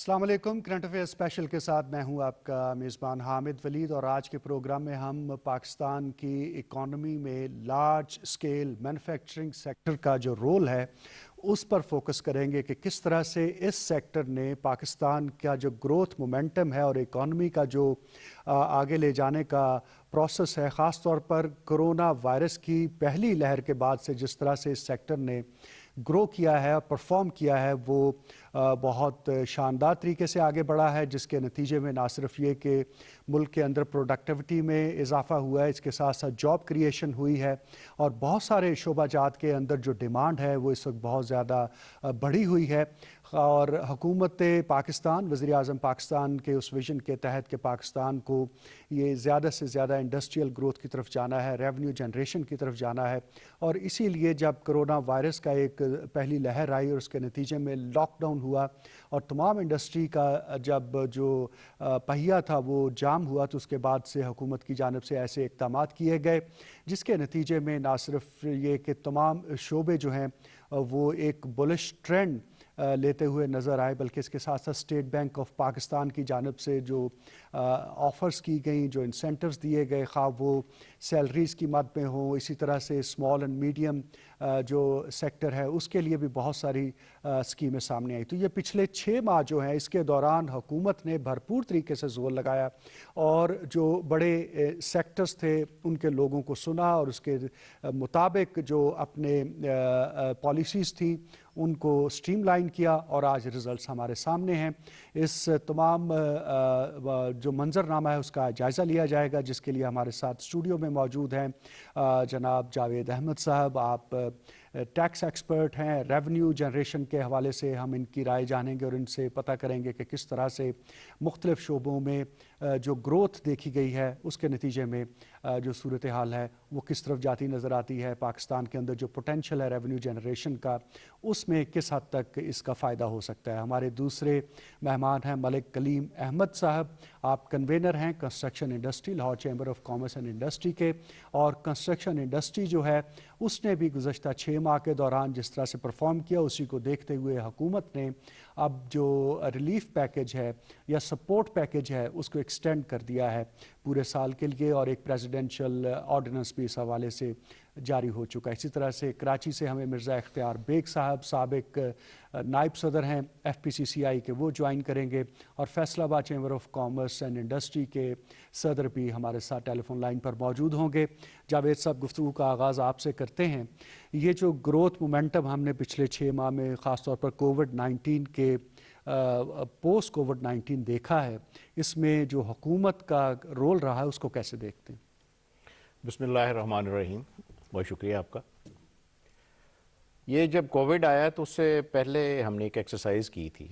अस्सलाम वालेकुम। Current affair special के साथ मैं हूं आपका मेज़बान हामिद वलीद और आज के प्रोग्राम में हम पाकिस्तान की इकॉनमी में लार्ज स्केल मैन्युफैक्चरिंग सेक्टर का जो रोल है उस पर फोकस करेंगे कि किस तरह से इस सेक्टर ने पाकिस्तान का जो ग्रोथ मोमेंटम है और इकॉनमी का जो आगे ले जाने का प्रोसेस है, ख़ास तौर पर कोरोना वायरस की पहली लहर के बाद से जिस तरह से इस सेक्टर ने ग्रो किया है और परफॉर्म किया है, वो बहुत शानदार तरीके से आगे बढ़ा है, जिसके नतीजे में ना सिर्फ ये कि मुल्क के अंदर प्रोडक्टिविटी में इजाफा हुआ है, इसके साथ साथ जॉब क्रिएशन हुई है और बहुत सारे शोबाजात के अंदर जो डिमांड है वो इस वक्त बहुत ज़्यादा बढ़ी हुई है। और हुकूमत पाकिस्तान, वज़ीर आज़म पाकिस्तान के उस विजन के तहत कि पाकिस्तान को ये ज़्यादा से ज़्यादा इंडस्ट्रियल ग्रोथ की तरफ जाना है, रेवेन्यू जनरेशन की तरफ जाना है, और इसीलिए जब कोरोना वायरस का एक पहली लहर आई और उसके नतीजे में लॉकडाउन हुआ और तमाम इंडस्ट्री का जब जो पहिया था वो जाम हुआ, तो उसके बाद से हुकूमत की जानिब से ऐसे इक़दाम किए गए जिसके नतीजे में ना सिर्फ ये कि तमाम शोबे जो हैं वो एक बुलिश ट्रेंड लेते हुए नज़र आए, बल्कि इसके साथ साथ स्टेट बैंक ऑफ पाकिस्तान की जानिब से जो ऑफ़र्स की गई, जो इंसेंटिव्स दिए गए, खा वो सैलरीज़ की मद में हो, इसी तरह से स्मॉल एंड मीडियम जो सेक्टर है उसके लिए भी बहुत सारी स्कीमें सामने आई। तो ये पिछले 6 माह जो हैं इसके दौरान हुकूमत ने भरपूर तरीके से जोर लगाया और जो बड़े सेक्टर्स थे उनके लोगों को सुना और उसके मुताबिक जो अपने पॉलिसीज़ थी उनको स्ट्रीमलाइन किया और आज रिज़ल्ट्स हमारे सामने हैं। इस तमाम जो मंजरनामा है उसका जायज़ा लिया जाएगा, जिसके लिए हमारे साथ स्टूडियो में मौजूद हैं जनाब जावेद अहमद साहब। आप टैक्स एक्सपर्ट हैं, रेवेन्यू जनरेशन के हवाले से हम इनकी राय जानेंगे और इनसे पता करेंगे कि किस तरह से मुख्तलिफ शोबों में जो ग्रोथ देखी गई है उसके नतीजे में जो सूरत हाल है वो किस तरफ जाती नज़र आती है। पाकिस्तान के अंदर जो पोटेंशल है रेवेन्यू जनरेशन का, उसमें किस हद तक इसका फ़ायदा हो सकता है। हमारे दूसरे मेहमान हैं मलिक कलीम अहमद साहब। आप कन्वेनर हैं construction industry, Lahore chamber of commerce and industry के, और कंस्ट्रक्शन इंडस्ट्री जो है उसने भी गुज़श्ता 6 माह के दौरान जिस तरह से परफॉर्म किया, उसी को देखते हुए हुकूमत ने अब जो रिलीफ पैकेज है या सपोर्ट पैकेज है उसको एक्सटेंड कर दिया है पूरे साल के लिए, और एक प्रेसिडेंशियल ऑर्डिनेंस भी इस हवाले से जारी हो चुका है। इसी तरह से कराची से हमें मिर्ज़ा इख्तियार बेग साहब, साबिक नायब सदर हैं FPCCI के, वो ज्वाइन करेंगे, और Faisalabad chamber of commerce and industry के सदर भी हमारे साथ टेलीफोन लाइन पर मौजूद होंगे। जावेद साहब, गुफ्तगू का आगाज़ आपसे करते हैं। ये जो ग्रोथ मोमेंटम हमने पिछले 6 माह में ख़ास तौर पर कोविड-19 के पोस्ट कोविड-19 देखा है, इसमें जो हुकूमत का रोल रहा है उसको कैसे देखते हैं? बिस्मिल्लाहिर्रहमानिर्रहीम, बहुत शुक्रिया आपका। ये जब कोविड आया तो उससे पहले हमने एक एक्सरसाइज की थी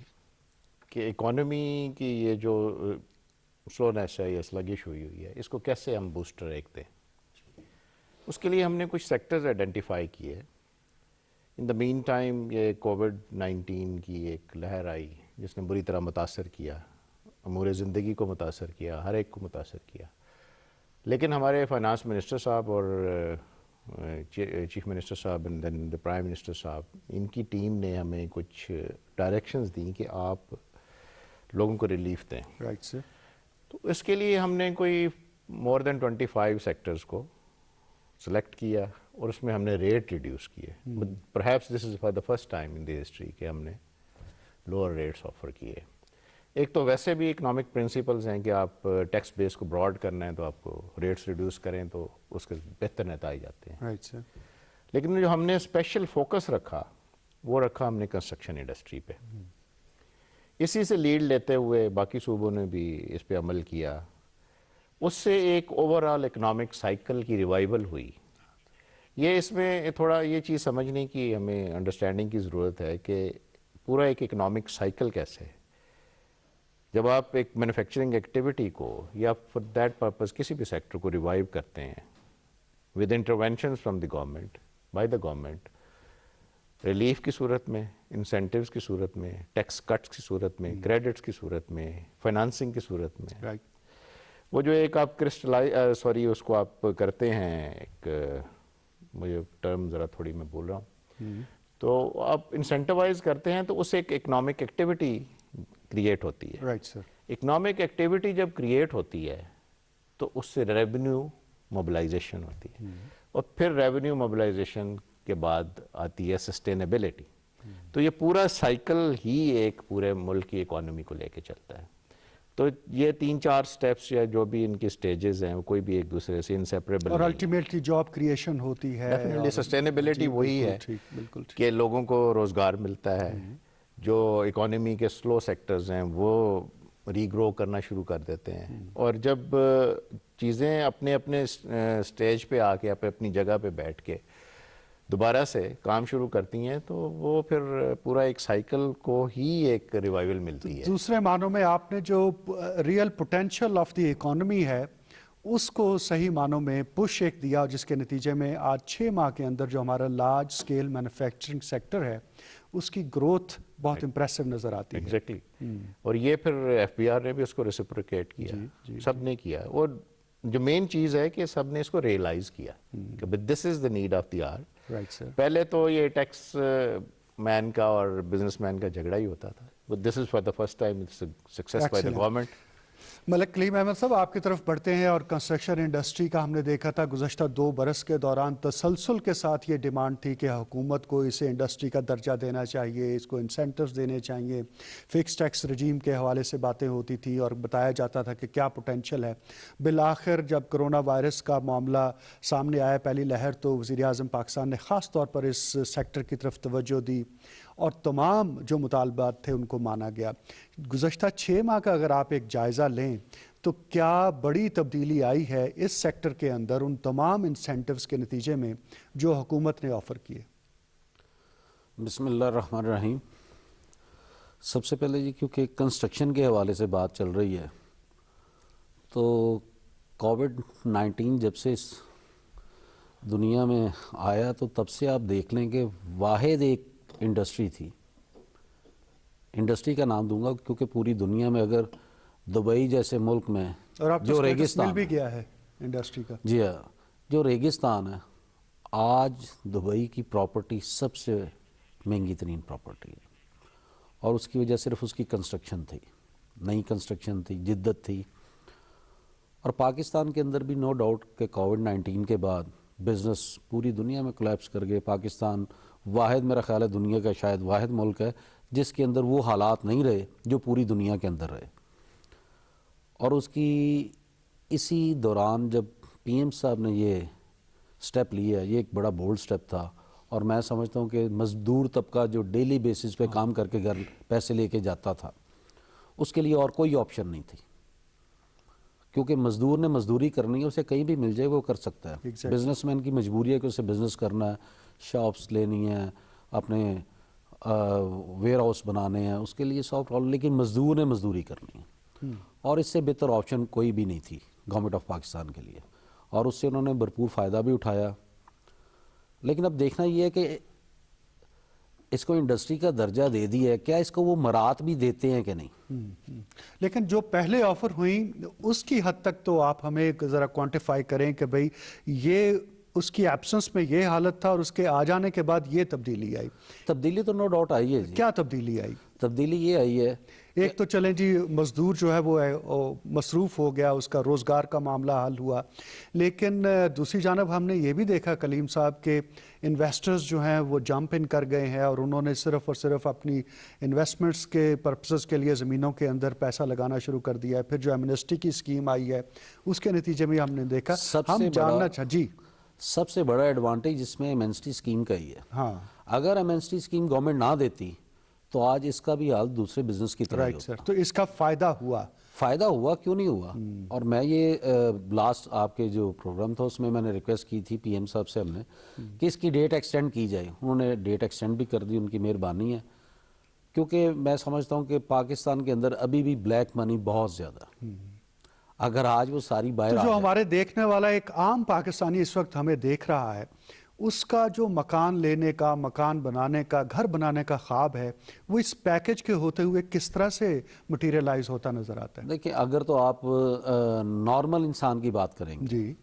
कि इकॉनमी की ये जो स्लोनेस है या स्लगिश हुई है, इसको कैसे हम बूस्टर एक दें। उसके लिए हमने कुछ सेक्टर्स आइडेंटिफाई किए। इन द मीन टाइम ये कोविड-19 की एक लहर आई जिसने बुरी तरह मुतासर किया, अमूर ज़िंदगी को मुतासर किया, हर एक को मुतासर किया। लेकिन हमारे फाइनेंस मिनिस्टर साहब और चीफ मिनिस्टर साहब and then the prime minister साहब, इनकी टीम ने हमें कुछ डायरेक्शंस दी कि आप लोगों को रिलीफ दें। Right sir. तो इसके लिए हमने कोई मोर देन 25 सेक्टर्स को सिलेक्ट किया और उसमें हमने रेट रिड्यूस किए। Perhaps this is for the first time in the history कि हमने लोअर रेट्स ऑफर किए। एक तो वैसे भी इकोनॉमिक प्रिंसिपल्स हैं कि आप टैक्स बेस को ब्रॉड करना है तो आपको रेट्स रिड्यूस करें तो उसके बेहतर नतीजे आते हैं। Right sir. लेकिन जो हमने स्पेशल फोकस रखा वो रखा हमने कंस्ट्रक्शन इंडस्ट्री पे। इसी से लीड लेते हुए बाकी सूबों ने भी इस पे अमल किया। उससे एक ओवरऑल इकोनॉमिक साइकिल की रिवाइवल हुई। ये इसमें थोड़ा ये चीज़ समझने की हमें अंडरस्टैंडिंग की ज़रूरत है कि पूरा एक इकोनॉमिक साइकिल कैसे है। जब आप एक मैन्युफैक्चरिंग एक्टिविटी को या फॉर दैट पर्पस किसी भी सेक्टर को रिवाइव करते हैं with interventions from the government, by the government, relief की सूरत में, इंसेंटिव्स की सूरत में, टैक्स कट्स की सूरत में, क्रेडिट्स की सूरत में, फाइनेंसिंग की सूरत में, राइट। वो जो एक आप उसको आप करते हैं, एक मुझे टर्म ज़रा थोड़ी मैं बोल रहा हूँ, तो आप इंसेंटिवाइज करते हैं तो उससे एक इकोनॉमिक एक्टिविटी کریٹ ہوتی ہے. Right sir. اکنامک ایکٹیویٹی جب کریٹ ہوتی ہے تو اس سے ریونیو موبلائزیشن ہوتی ہے, اور پھر ریونیو موبلائزیشن کے بعد آتی ہے سسٹینیبلٹی. تو یہ پورا سائیکل ہی ایک پورے ملک کی اکانومی کو لے کے چلتا ہے. تو یہ 3-4 سٹیپس یا جو بھی ان کی سٹیجز ہیں وہ کوئی بھی ایک دوسرے سے انسیپریبل اور نہیں. الٹیمیٹلی جاب کریشن ہوتی ہے. ڈیفینیٹلی سسٹینیبلٹی وہی ہے بالکل کہ لوگوں کو روزگار ملتا ہے, جو اکانومی کے سلو سیکٹرز ہیں وہ ری گرو کرنا شروع کر دیتے ہیں, اور جب چیزیں اپنے اپنے سٹیج پہ آ کے اپنی جگہ پہ بیٹھ کے دوبارہ سے کام شروع کرتی ہیں تو وہ پھر پورا ایک سائیکل کو ہی ایک ریوائول ملتی ہے. دوسرے معنوں میں آپ نے جو real potential of the economy ہے اس کو صحیح معنوں میں پش ایک دیا, جس کے نتیجے میں آج 6 ماہ کے اندر جو ہمارا لارج سکیل مینوفیکچرنگ سیکٹر ہے اس کی گروتھ بہت امپریسو نظر آتی ہے. ایگزیکٹلی. اور یہ پھر ایف بی آر نے بھی اس کو ریسپریکیٹ کیا, سب نے کیا, اور جو مین چیز ہے کہ سب نے اس کو ریئلائز کیا کہ this is the need of the hour. پہلے تو یہ ٹیکس مین کا اور بزنس مین کا جھگڑا ہی ہوتا تھا, but this is for the first time success by the government. Malik Kaleem Ahmed صاحب آپ کی طرف بڑھتے ہیں, اور کنسٹرکشن انڈسٹری کا ہم نے دیکھا تھا گزشتہ 2 برس کے دوران تسلسل کے ساتھ یہ ڈیمانڈ تھی کہ حکومت کو اسے انڈسٹری کا درجہ دینا چاہیے, اس کو انسینٹوز دینے چاہیے, فکس ٹیکس رجیم کے حوالے سے باتیں ہوتی تھی اور بتایا جاتا تھا کہ کیا پوٹینشیل ہے. بالآخر جب کرونا وائرس کا معاملہ سامنے آیا پہلی لہر, تو وزیر اعظم پاکستان نے خاص طور پر اس سیکٹر کی طرف توجہ دی اور تمام جو مطالبات تھے ان کو مانا گیا. گزشتہ 6 ماہ کا اگر آپ ایک جائزہ لیں تو کیا بڑی تبدیلی آئی ہے اس سیکٹر کے اندر ان تمام انسینٹیوز کے نتیجے میں جو حکومت نے آفر کیے؟ بسم اللہ الرحمن الرحیم. سب سے پہلے جی کیونکہ کنسٹرکشن کے حوالے سے بات چل رہی ہے تو کووڈ-19 جب سے اس دنیا میں آیا تو تب سے آپ دیکھ لیں کہ واحد ایک انڈسٹری تھی. انڈسٹری کا نام دوں گا کیونکہ پوری دنیا میں اگر دبئی جیسے ملک میں جو ریگستان بھی گیا ہے انڈسٹری کا, جی ہاں, جو ریگستان ہے, آج دبئی کی پراپرٹی سب سے مہنگی ترین پراپرٹی ہے, اور اس کی وجہ صرف اس کی کنسٹرکشن تھی, نئی کنسٹرکشن تھی, جدت تھی. اور پاکستان کے اندر بھی نو ڈاؤٹ کہ کووڈ-19 کے بعد بزنس پوری دنیا میں کولیپس کر گئے. پاکستان واحد, میرا خیال ہے دنیا کا شاید واحد ملک ہے جس کے اندر وہ حالات نہیں رہے جو پوری دنیا کے اندر رہے. اور اس کی اسی دوران جب پی ایم صاحب نے یہ سٹیپ لیا, یہ ایک بڑا بولڈ سٹیپ تھا, اور میں سمجھتا ہوں کہ مزدور طبقہ جو ڈیلی بیسس پہ کام کر کے گھر پیسے لے کے جاتا تھا اس کے لیے اور کوئی آپشن نہیں تھی, کیونکہ مزدور نے مزدوری کرنی ہے, اسے کہیں بھی مل جائے وہ کر سکتا ہے. بزنس مین کی مجبوری ہے کہ اسے بزنس کرنا ہے, شاپس لینی ہے, اپنے ویئر ہاؤس بنانے ہیں, اس کے لیے سافٹ آل, لیکن مزدور نے مزدوری کرنی ہے. اور اس سے بہتر آپشن کوئی بھی نہیں تھی گورنمنٹ آف پاکستان کے لیے, اور اس سے انہوں نے بھرپور فائدہ بھی اٹھایا. لیکن اب دیکھنا یہ ہے کہ اس کو انڈسٹری کا درجہ دے دیا ہے, کیا اس کو وہ مراعات بھی دیتے ہیں کہ نہیں؟ لیکن جو پہلے آفر ہوئیں اس کی حد تک تو آپ ہمیں ذرا کوانٹیفائی کریں کہ بھئی یہ اس کی ایبسنس میں یہ حالت تھا اور اس کے آ جانے کے بعد یہ تبدیلی آئی. تبدیلی تو نو ڈاؤٹ آئی ہے جی. کیا تبدیلی آئی؟ تبدیلی یہ آئی ہے, ایک تو چلیں جی مزدور جو ہے وہ مصروف ہو گیا, اس کا روزگار کا معاملہ حل ہوا, لیکن دوسری جانب ہم نے یہ بھی دیکھا کلیم صاحب کہ انویسٹرز جو ہیں وہ جمپ ان کر گئے ہیں اور انہوں نے صرف اور صرف اپنی انویسٹمنٹس کے پرپسز کے لیے زمینوں کے اندر پیسہ لگانا شروع کر دیا ہے. پھر جو ایمنسٹی کی اسکیم آئی ہے اس کے نتیجے میں ہم نے دیکھا, ہم جاننا جی سب سے بڑا ایڈوانٹیج اس میں ایمنسٹی اسکیم کا ہی ہے. ہاں, اگر ایمنسٹی اسکیم گورنمنٹ نہ دیتی تو آج اس کا بھی حال دوسرے بزنس کی طرح ہوتا. تو اس کا فائدہ ہوا, فائدہ ہوا, کیوں نہیں ہوا. اور میں یہ لاسٹ آپ کے جو پروگرام تھا اس میں میں نے ریکویسٹ کی تھی پی ایم صاحب سے ہم نے کہ اس کی ڈیٹ ایکسٹینڈ کی جائے. انہوں نے ڈیٹ ایکسٹینڈ بھی کر دی, ان کی مہربانی ہے, کیونکہ میں سمجھتا ہوں کہ پاکستان کے اندر ابھی بھی بلیک منی بہت زیادہ. اگر آج وہ ساری باہر جو ہمارے دیکھنے والا ایک عام پاکستانی اس وقت ہمیں دیکھ رہا ہے, اس کا جو مکان لینے کا, مکان بنانے کا, گھر بنانے کا خواب ہے, وہ اس پیکج کے ہوتے ہوئے کس طرح سے مٹیریلائز ہوتا نظر آتا ہے؟ دیکھیں, اگر تو آپ نارمل انسان کی بات کریں گے جی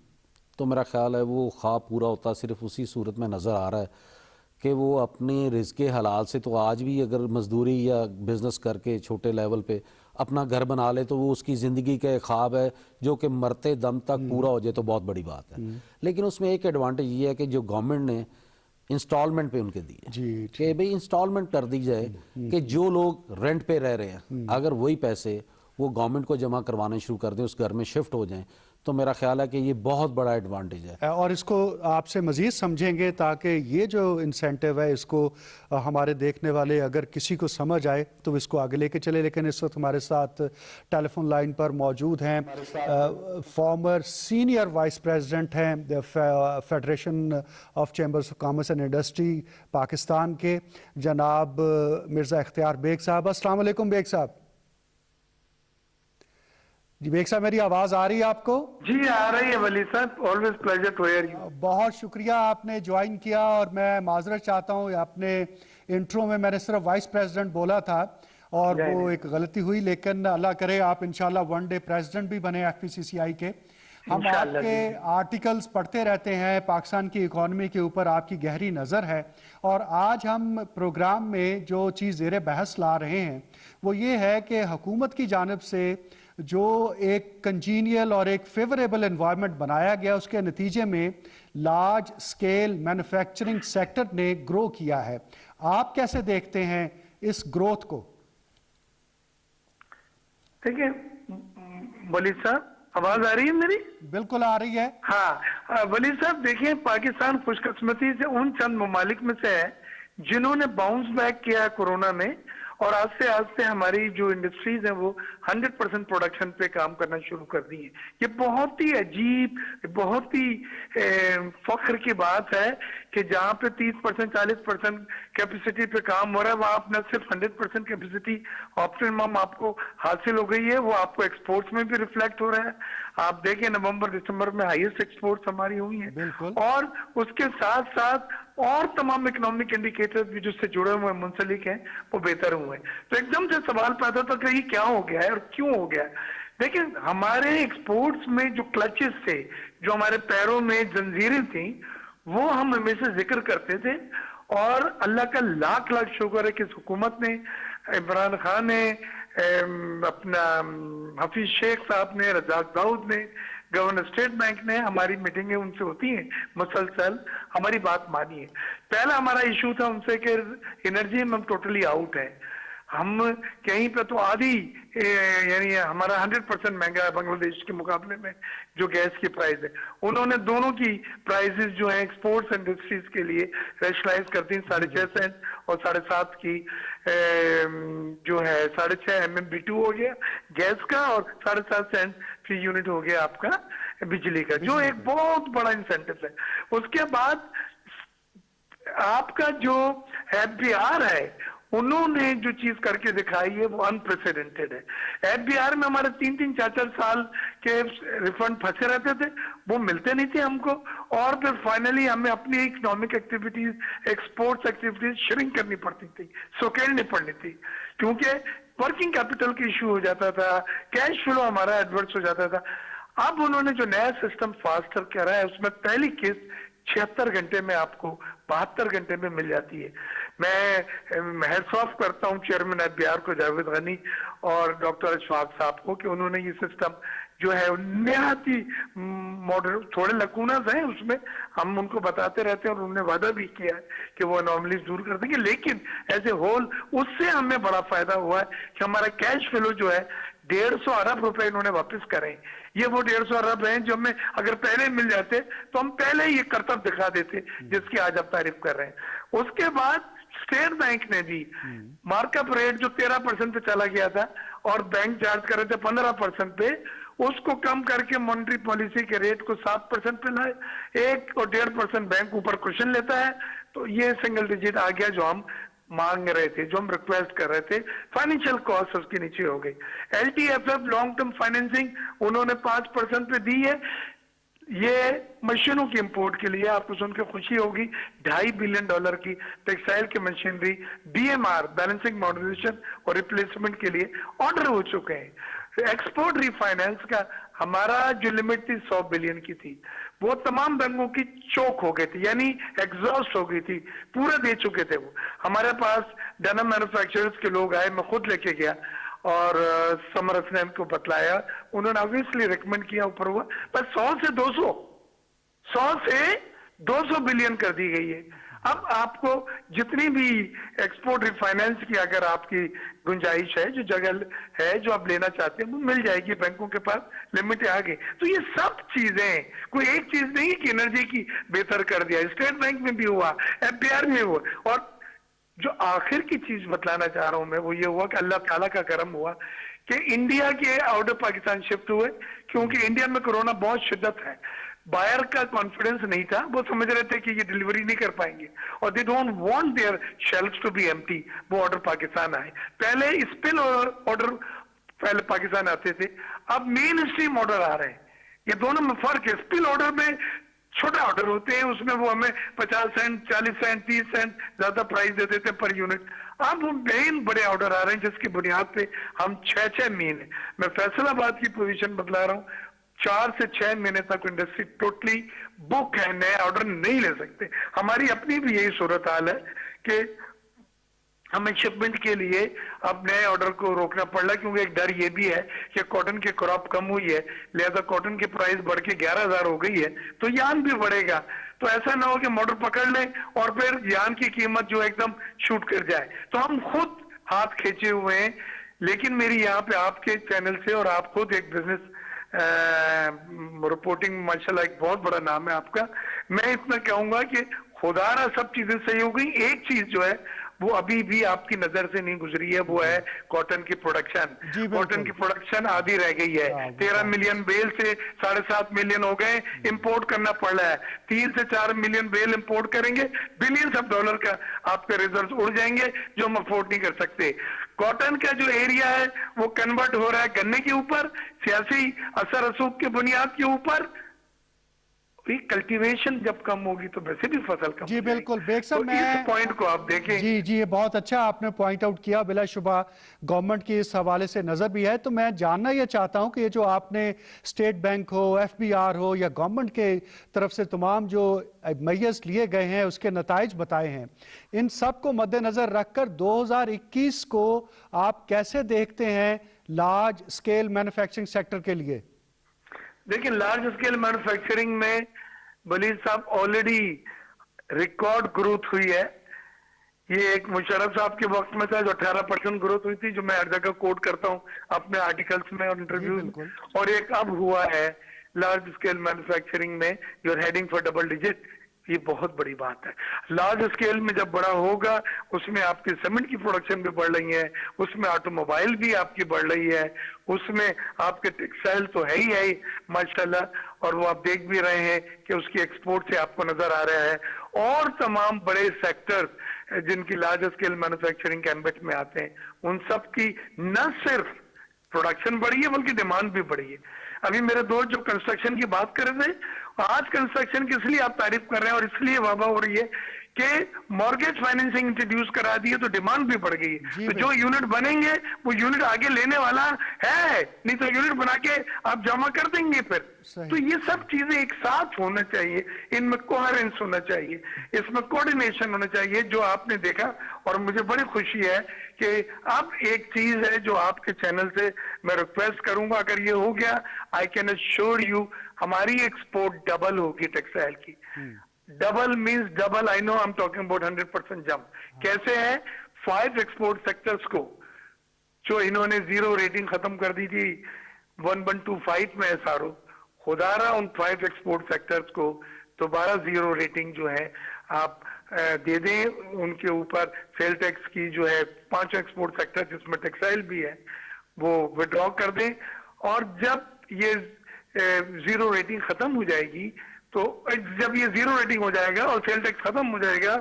تو میرا خیال ہے وہ خواب پورا ہوتا صرف اسی صورت میں نظر آ رہا ہے کہ وہ اپنے رزق حلال سے تو آج بھی اگر مزدوری یا بزنس کر کے چھوٹے لیول پہ اپنا گھر بنا لے تو وہ اس کی زندگی کا ایک خواب ہے جو کہ مرتے دم تک پورا ہو جائے تو بہت بڑی بات ہے. لیکن اس میں ایک ایڈوانٹیج یہ ہے کہ جو گورنمنٹ نے انسٹالمنٹ پہ ان کے دیے کہ بھئی انسٹالمنٹ کر دی جائے کہ جو لوگ رینٹ پہ رہ رہے ہیں اگر وہی پیسے وہ گورنمنٹ کو جمع کروانے شروع کر دیں, اس گھر میں شفٹ ہو جائیں, تو میرا خیال ہے کہ یہ بہت بڑا ایڈوانٹیج ہے. اور اس کو آپ سے مزید سمجھیں گے تاکہ یہ جو انسینٹیو ہے اس کو ہمارے دیکھنے والے اگر کسی کو سمجھ آئے تو اس کو آگے لے کے چلے. لیکن اس وقت ہمارے ساتھ ٹیلی فون لائن پر موجود ہیں فارمر سینئر وائس پریزیڈنٹ ہیں federation of chambers of commerce and industry Pakistan کے, جناب مرزا اختیار بیگ صاحب. السلام علیکم بیگ صاحب. جی بیگ صاحب میری آواز آ رہی ہے آپ کو؟ جی آ رہی ہے ولی صاحب, always pleasure to hear you. بہت شکریہ آپ نے جوائن کیا, اور میں معذرت چاہتا ہوں اپنے انٹرو میں نے صرف وائس پریزیڈنٹ بولا تھا اور وہ ایک غلطی ہوئی, لیکن اللہ کرے آپ انشاءاللہ ون ڈے پریزیڈنٹ بھی بنے ایف پی سی سی آئی کے. ہم آپ کے آرٹیکلز پڑھتے رہتے ہیں, پاکستان کی اکانومی کے اوپر آپ کی گہری نظر ہے, اور آج ہم پروگرام میں جو چیز زیر بحث لا رہے ہیں وہ یہ ہے کہ حکومت کی جانب سے جو ایک کنجینیل اور ایک فیوریبل انوائرمنٹ بنایا گیا اس کے نتیجے میں لارج سکیل مینوفیکچرنگ سیکٹر نے گرو کیا ہے. آپ کیسے دیکھتے ہیں اس گروتھ کو؟ دیکھیں ولی صاحب, آواز آ رہی ہے میری؟ بالکل آ رہی ہے. ہاں ولی صاحب دیکھیں, پاکستان خوش قسمتی سے ان چند ممالک میں سے ہے جنہوں نے باؤنس بیک کیا کورونا میں, اور آج سے ہماری جو انڈسٹریز ہیں وہ 100% پروڈکشن پہ کام کرنا شروع کر دی ہیں. یہ بہت ہی عجیب, بہت ہی فخر کی بات ہے کہ جہاں پہ 30% 40% کیپیسٹی پہ کام ہو رہا ہے وہاں اپنا صرف 100% کیپیسٹی آپٹیمم آپ کو حاصل ہو گئی ہے. وہ آپ کو ایکسپورٹس میں بھی ریفلیکٹ ہو رہا ہے. آپ دیکھیں نومبر دسمبر میں ہائیسٹ ایکسپورٹس ہماری ہوئی ہیں, اور اس کے ساتھ ساتھ اور تمام اکنامک انڈیکیٹر بھی جس سے جڑے ہوئے منسلک ہیں وہ بہتر ہوئے. تو ایک دم سے سوال پیدا ہوتا کہ یہ کیا ہو گیا ہے اور کیوں ہو گیا ہے. دیکھیں ہمارے ایکسپورٹس میں جو کلچز تھے, جو ہمارے پیروں میں زنجیریں تھیں, وہ ہم ہمیشہ ذکر کرتے تھے, اور اللہ کا لاکھ لاکھ شکر ہے کہ اس حکومت نے, عمران خان نے, اپنا حفیظ شیخ صاحب نے, رزاق داؤد نے, گورنر اسٹیٹ بینک نے, ہماری میٹنگیں ان سے ہوتی ہیں مسلسل, ہماری بات مانی ہے. پہلا ہمارا ایشو تھا ان سے کہ انرجی میں ہم ٹوٹلی آؤٹ ہیں. ہم کہیں پہ تو آدھی یعنی ہمارا 100% مہنگا ہے بنگلہ دیش کے مقابلے میں جو گیس کی پرائز ہے. انہوں نے دونوں کی پرائزز جو ہیں ایکسپورٹس انڈسٹریز کے لیے ریشنلائز کر دی, 6.5 سینٹ اور 7.5 کی جو ہے 6.5 MMBTU ہو گیا گیس کا, اور 7.5 سینٹ فی یونٹ ہو گیا آپ کا بجلی کا, جو ایک بہت بڑا انسینٹو ہے. اس کے بعد آپ کا جو ایف بی آر ہے انہوں نے جو چیز کر کے دکھائی ہے وہ انپریسیڈنٹڈ ہے. ایف بی آر میں ہمارے 3-3 4-4 سال کے ریفنڈ پھنسے رہتے تھے, وہ ملتے نہیں تھے ہم کو, اور پھر فائنلی ہمیں اپنی economic activities, exports activities shrink کرنی پڑتی تھی, سکیلنی پڑنی تھی, کیونکہ ورکنگ کیپٹل کی ایشو ہو جاتا تھا, کیش فلو ہمارا ایڈورس ہو جاتا تھا. اب انہوں نے جو نیا سسٹم فاسٹر کرا ہے اس میں پہلی قسط 76 گھنٹے میں آپ کو 72 گھنٹے میں مل جاتی ہے. میں ہیڈس آف کرتا ہوں چیئرمین ایف بی آر کو, جاوید غنی, اور ڈاکٹر اشفاق صاحب کو, کہ انہوں نے یہ سسٹم جو ہے نہایت ہی ماڈرن, تھوڑے لکونز ہیں اس میں, ہم ان کو بتاتے رہتے ہیں, اور انہوں نے وعدہ بھی کیا ہے کہ وہ انوملیز دور کر دیں گے, لیکن ایز اے ہول اس سے ہمیں بڑا فائدہ ہوا ہے کہ ہمارا کیش فلو جو ہے 150 ارب روپے انہوں نے واپس کرے. یہ وہ 150 ارب ہیں جو ہمیں اگر پہلے مل جاتے تو ہم پہلے یہ کرتب دکھا دیتے جس کی آج آپ تعریف کر رہے ہیں. اس کے بعد اسٹیٹ بینک نے بھی مارک اپ ریٹ جو 13% پہ چلا گیا تھا اور بینک چارج کر رہے تھے 15% پہ, اس کو کم کر کے مانیٹری پالیسی کے ریٹ کو 7% پہ لائے. 1 اور 1.5% بینک اوپر کوشن لیتا ہے, تو یہ سنگل ڈیجٹ آ گیا جو ہم مانگ رہے تھے, جو ہم ریکویسٹ کر رہے تھے. فائنینشیل کاسٹ اس کے نیچے ہو گئی. L T F F long term financing انہوں نے 5% پہ دی ہے. یہ مشینوں کی امپورٹ کے لیے آپ کو سن کے خوشی ہوگی, $2.5 بلین کی ٹیکسٹائل کی مشینری BMR بیلنسنگ ماڈرنائزیشن اور ریپلیسمنٹ کے لیے آرڈر ہو چکے ہیں. ایکسپورٹ ری فائنانس کا ہمارا جو لمٹ تھی 100 بلین کی تھی, वो तमाम बैंकों की चोक हो गई थी, यानी एग्जॉस्ट हो गई थी, पूरा दे चुके थे वो। हमारे पास डेनिम मैन्युफैक्चरर्स के लोग आए, मैं खुद लेके गया और समरस ने हमको बतलाया, उन्होंने ऑब्वियसली रिकमेंड किया, ऊपर हुआ, पर 100 से 200 बिलियन कर दी गई है। अब आपको जितनी भी एक्सपोर्ट रिफाइनेंस की अगर आपकी गुंजाइश है, जो जगह है जो आप लेना चाहते हैं, वो मिल जाएगी, बैंकों के पास लिमिट आ गई। तो ये सब चीजें, कोई एक चीज नहीं कि एनर्जी की बेहतर कर दिया, स्टेट बैंक में भी हुआ, एफबीआर में हुआ। और जो आखिर की चीज बतलाना चाह रहा हूं मैं, वो ये हुआ कि अल्लाह ताला का करम हुआ कि इंडिया के ऑर्डर पाकिस्तान शिफ्ट हुए, क्योंकि इंडिया में कोरोना बहुत शिद्दत है। बायर का कॉन्फिडेंस नहीं था, वो समझ रहे थे कि ये डिलीवरी नहीं कर पाएंगे और they don't want their shelves to be empty. वो ऑर्डर पाकिस्तान आए, पहले स्पिल ऑर्डर पहले पाकिस्तान आते थे, अब मेन स्ट्रीम ऑर्डर आ रहे हैं। ये दोनों में फर्क है, स्पिल ऑर्डर में छोटे ऑर्डर होते हैं, उसमें वो हमें 50 सेंट 40 सेंट 30 सेंट ज्यादा प्राइस दे देते पर यूनिट। अब वो मेन बड़े ऑर्डर आ रहे हैं जिसकी बुनियाद पे हम 6 महीने, मैं फैसलाबाद की पोजीशन बतला रहा हूँ, 4 से 6 महीने तक इंडस्ट्री टोटली बुक है, नए ऑर्डर नहीं ले सकते। हमारी अपनी भी यही सूरत हाल है कि हमें शिपमेंट के लिए अब नए ऑर्डर को रोकना पड़ रहा है, क्योंकि एक डर ये भी है कि कॉटन की क्रॉप कम हुई है, लिहाजा कॉटन की प्राइस बढ़ के 11,000 हो गई है, तो यान भी बढ़ेगा। तो ऐसा ना हो कि मोटर पकड़ लें और फिर यान की कीमत जो एकदम शूट कर जाए। तो हम खुद हाथ खींचे हुए हैं, लेकिन मेरी यहाँ पे आपके चैनल से, और आप खुद एक बिजनेस रिपोर्टिंग माशाल्लाह एक बहुत बड़ा नाम है आपका, मैं इतना कहूंगा कि खुदारा सब चीजें सही हो गई। एक चीज जो है वो अभी भी आपकी नजर से नहीं गुजरी है, वो है कॉटन की प्रोडक्शन। कॉटन की प्रोडक्शन आधी रह गई है, 13 मिलियन बेल से 7.5 मिलियन हो गए, इंपोर्ट करना पड़ रहा है। 3 से 4 मिलियन बेल इंपोर्ट करेंगे, बिलियंस ऑफ डॉलर का आपके रिजर्व उड़ जाएंगे जो हम अफोर्ड नहीं कर सकते। कॉटन का जो एरिया है वो कन्वर्ट हो रहा है गन्ने के ऊपर, सियासी असर रसूख की बुनियाद के ऊपर। कल्टीवेशन जब कम होगी तो वैसे भी फसल कम। जी बिल्कुल बेग साहब, तो इस पॉइंट को आप देखें। जी ये बहुत अच्छा आपने पॉइंट आउट किया, बिलाशुबा गवर्नमेंट की इस हवाले से नजर भी है। तो मैं जानना ये चाहता हूं कि ये जो आपने स्टेट बैंक हो, एफबीआर हो, या गवर्नमेंट के तरफ से तमाम जो मैयर्स लिए गए हैं, उसके नताइज बताए हैं, इन सब को मद्देनजर रखकर 2021 को आप कैसे देखते हैं लार्ज स्केल मैन्युफैक्चरिंग सेक्टर के लिए? देखिए, लार्ज स्केल मैन्युफैक्चरिंग में वलीद साहब ऑलरेडी रिकॉर्ड ग्रोथ हुई है। ये एक मुशर्रफ साहब के वक्त में था जो 18% ग्रोथ हुई थी, जो मैं हर जगह कोट करता हूं अपने आर्टिकल्स में और इंटरव्यूज में, और एक अब हुआ है लार्ज स्केल मैन्युफैक्चरिंग में you are heading for double digit. ये बहुत बड़ी बात है। लार्ज स्केल में जब बड़ा होगा, उसमें आपकी सीमेंट की प्रोडक्शन भी बढ़ रही है, उसमें ऑटोमोबाइल भी आपकी बढ़ रही है, उसमें आपके टेक्सटाइल तो है ही माशाल्लाह, और वो आप देख भी रहे हैं कि उसकी एक्सपोर्ट से आपको नजर आ रहा है। और तमाम बड़े सेक्टर्स जिनकी लार्ज स्केल मैन्युफैक्चरिंग के एम्बेट में आते हैं, उन सब की न सिर्फ प्रोडक्शन बढ़ी है बल्कि डिमांड भी बढ़ी है। अभी मेरे दोस्त जो कंस्ट्रक्शन की बात कर रहे थे, आज कंस्ट्रक्शन की इसलिए आप तारीफ कर रहे हैं और इसलिए वाह हो रही है कि मॉर्गेज फाइनेंसिंग इंट्रोड्यूस करा दी है, तो डिमांड भी बढ़ गई है। तो जो यूनिट बनेंगे वो यूनिट आगे लेने वाला है, नहीं तो यूनिट बना के आप जमा कर देंगे फिर। तो ये सब चीजें एक साथ होना चाहिए, इनमें कोहेरेंस होना चाहिए, इसमें कोऑर्डिनेशन होना चाहिए, जो आपने देखा। और मुझे बड़ी खुशी है कि अब एक चीज है जो आपके चैनल से मैं रिक्वेस्ट करूंगा, अगर ये हो गया, आई कैन अश्योर यू हमारी एक्सपोर्ट डबल होगी टेक्सटाइल की। Double means double, I know I am talking about 100% jump. कैसे है? 5 एक्सपोर्ट सेक्टर्स को जो इन्होंने 0 रेटिंग खत्म कर दी थी 1125 में एसआरओ, खुदारा उन 5 एक्सपोर्ट सेक्टर्स को दोबारा 0 रेटिंग जो है आप दे दें, उनके ऊपर सेल टैक्स की जो है 5 एक्सपोर्ट सेक्टर जिसमें टेक्सटाइल भी है वो विड्रॉ कर दें। और जब ये 0 रेटिंग खत्म हो जाएगी, तो जब ये 0 रेटिंग हो जाएगा और सेल टैक्स खत्म हो जाएगा,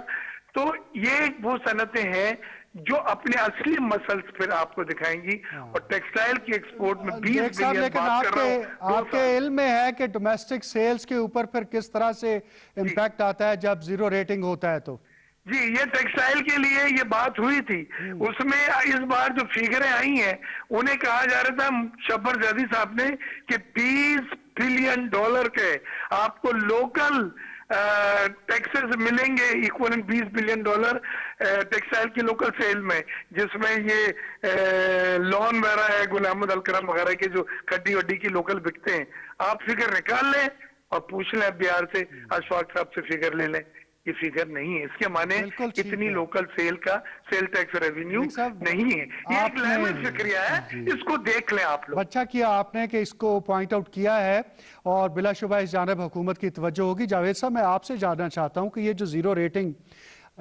तो ये वो सनतें हैं जो अपने असली मसल्स फिर आपको दिखाएंगी। और टेक्सटाइल की एक्सपोर्ट में 20 बिलियन लेकिन आपके इल्म में है कि डोमेस्टिक सेल्स के ऊपर फिर किस तरह से इम्पैक्ट आता है जब 0 रेटिंग होता है? तो जी, ये टेक्सटाइल के लिए ये बात हुई थी, उसमें इस बार जो फिगरें आई हैं उन्हें कहा जा रहा था शब्बर जदी साहब ने कि 20 ट्रिलियन डॉलर के आपको लोकल टैक्सेस मिलेंगे इक्वलेंट 20 बिलियन डॉलर टेक्सटाइल की लोकल सेल में, जिसमें ये लॉन वगैरह है, गुलाम अलकरम वगैरह के जो खड्डी वड्डी की लोकल बिकते हैं। आप फिगर निकाल लें और पूछ लें बिहार से, अशफाक साहब से फिगर ले लें, ये फिगर नहीं है। इसके माने इतनी लोकल सेल का सेल टैक्स रेवेन्यू नहीं है। ये एक लैमन फिक्रिया है, इसको देख लें आप लोग। अच्छा किया आपने कि इसको पॉइंट आउट किया है और बिलाशुबा इस जानब हुकूमत की तवज्जो होगी। जावेद साहब, मैं आपसे जानना चाहता हूँ कि ये जो जीरो रेटिंग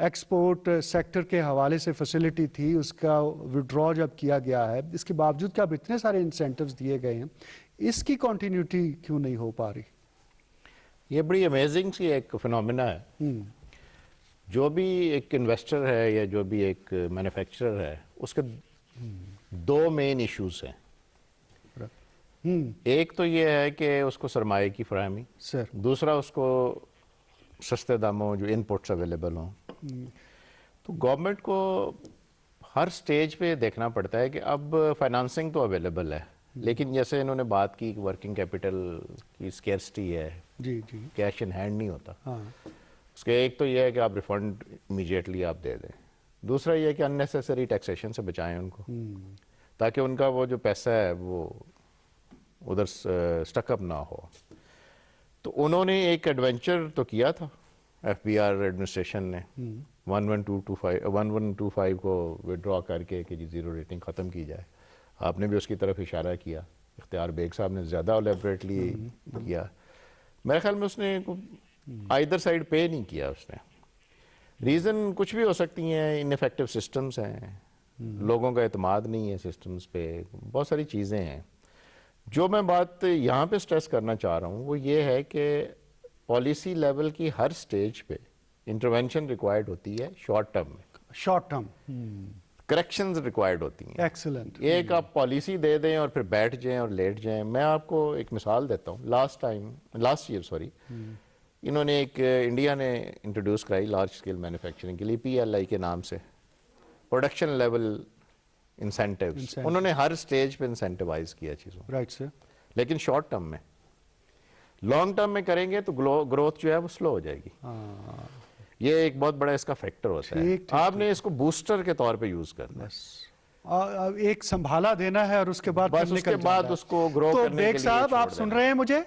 एक्सपोर्ट सेक्टर के हवाले से फैसिलिटी थी, उसका विड्रॉ जब किया गया है, इसके बावजूद कि अब इतने सारे इंसेंटिव्स दिए गए हैं, इसकी कंटिन्यूटी क्यों नहीं हो पा रही? ये बड़ी अमेजिंग सी एक फिनोमिना है। जो भी एक इन्वेस्टर है या जो भी एक मैन्युफैक्चरर है, उसके दो मेन इश्यूज हैं। एक तो ये है कि उसको सरमाए की फराहमी, दूसरा उसको सस्ते दामों जो इनपुट्स अवेलेबल हों। तो गवर्नमेंट को हर स्टेज पे देखना पड़ता है कि अब फाइनेंसिंग तो अवेलेबल है, लेकिन जैसे इन्होंने बात की वर्किंग कैपिटल की स्केर्सिटी है, जी जी, कैश इन हैंड नहीं होता। हाँ। उसके एक तो ये है कि आप रिफंड इमीडिएटली आप दे दें, दूसरा ये है कि अननेसेसरी टैक्सेशन से बचाएं उनको, ताकि उनका वो जो पैसा है वो उधर स्टकअप ना हो। तो उन्होंने एक एडवेंचर तो किया था एफबीआर एडमिनिस्ट्रेशन ने 1125 को विड्रॉ करके कि जी जीरो रेटिंग ख़त्म की जाए। आपने भी उसकी तरफ इशारा किया, इख्तियार बेग साहब ने ज़्यादा एलेबरेटली किया। मेरे ख्याल में उसने आइदर साइड पे नहीं किया उसने। रीज़न कुछ भी हो सकती हैं, इनफेक्टिव सिस्टम्स हैं, लोगों का एतमाद नहीं है सिस्टम्स पे, बहुत सारी चीज़ें हैं। जो मैं बात यहाँ पे स्ट्रेस करना चाह रहा हूँ वो ये है कि पॉलिसी लेवल की हर स्टेज पे इंटरवेंशन रिक्वायर्ड होती है शॉर्ट टर्म में, शॉर्ट टर्म करेक्शंस रिक्वायर्ड होती हैं। एक्सीलेंट। एक आप पॉलिसी दे दें और फिर बैठ जाएं और लेट जाएं। मैं आपको एक मिसाल देता हूँ। लास्ट ईयर इन्होंने एक इंडिया ने इंट्रोड्यूस कराई लार्ज स्केल मैन्युफैक्चरिंग के लिए PLI के नाम से, प्रोडक्शन लेवल इंसेंटिव्स। उन्होंने हर स्टेज पे इंसेंटिवाइज किया चीज़ों, राइट सर। लेकिन शॉर्ट टर्म में, लॉन्ग टर्म में करेंगे तो ग्रोथ जो है वो स्लो हो जाएगी। ये एक बहुत बड़ा इसका फैक्टर होता है। आपने इसको बूस्टर के तौर पे यूज करना है, एक संभाला देना है और उसके बाद बस उसके बाद उसको ग्रो करने के लिए। बेग साहब आप सुन रहे हैं मुझे?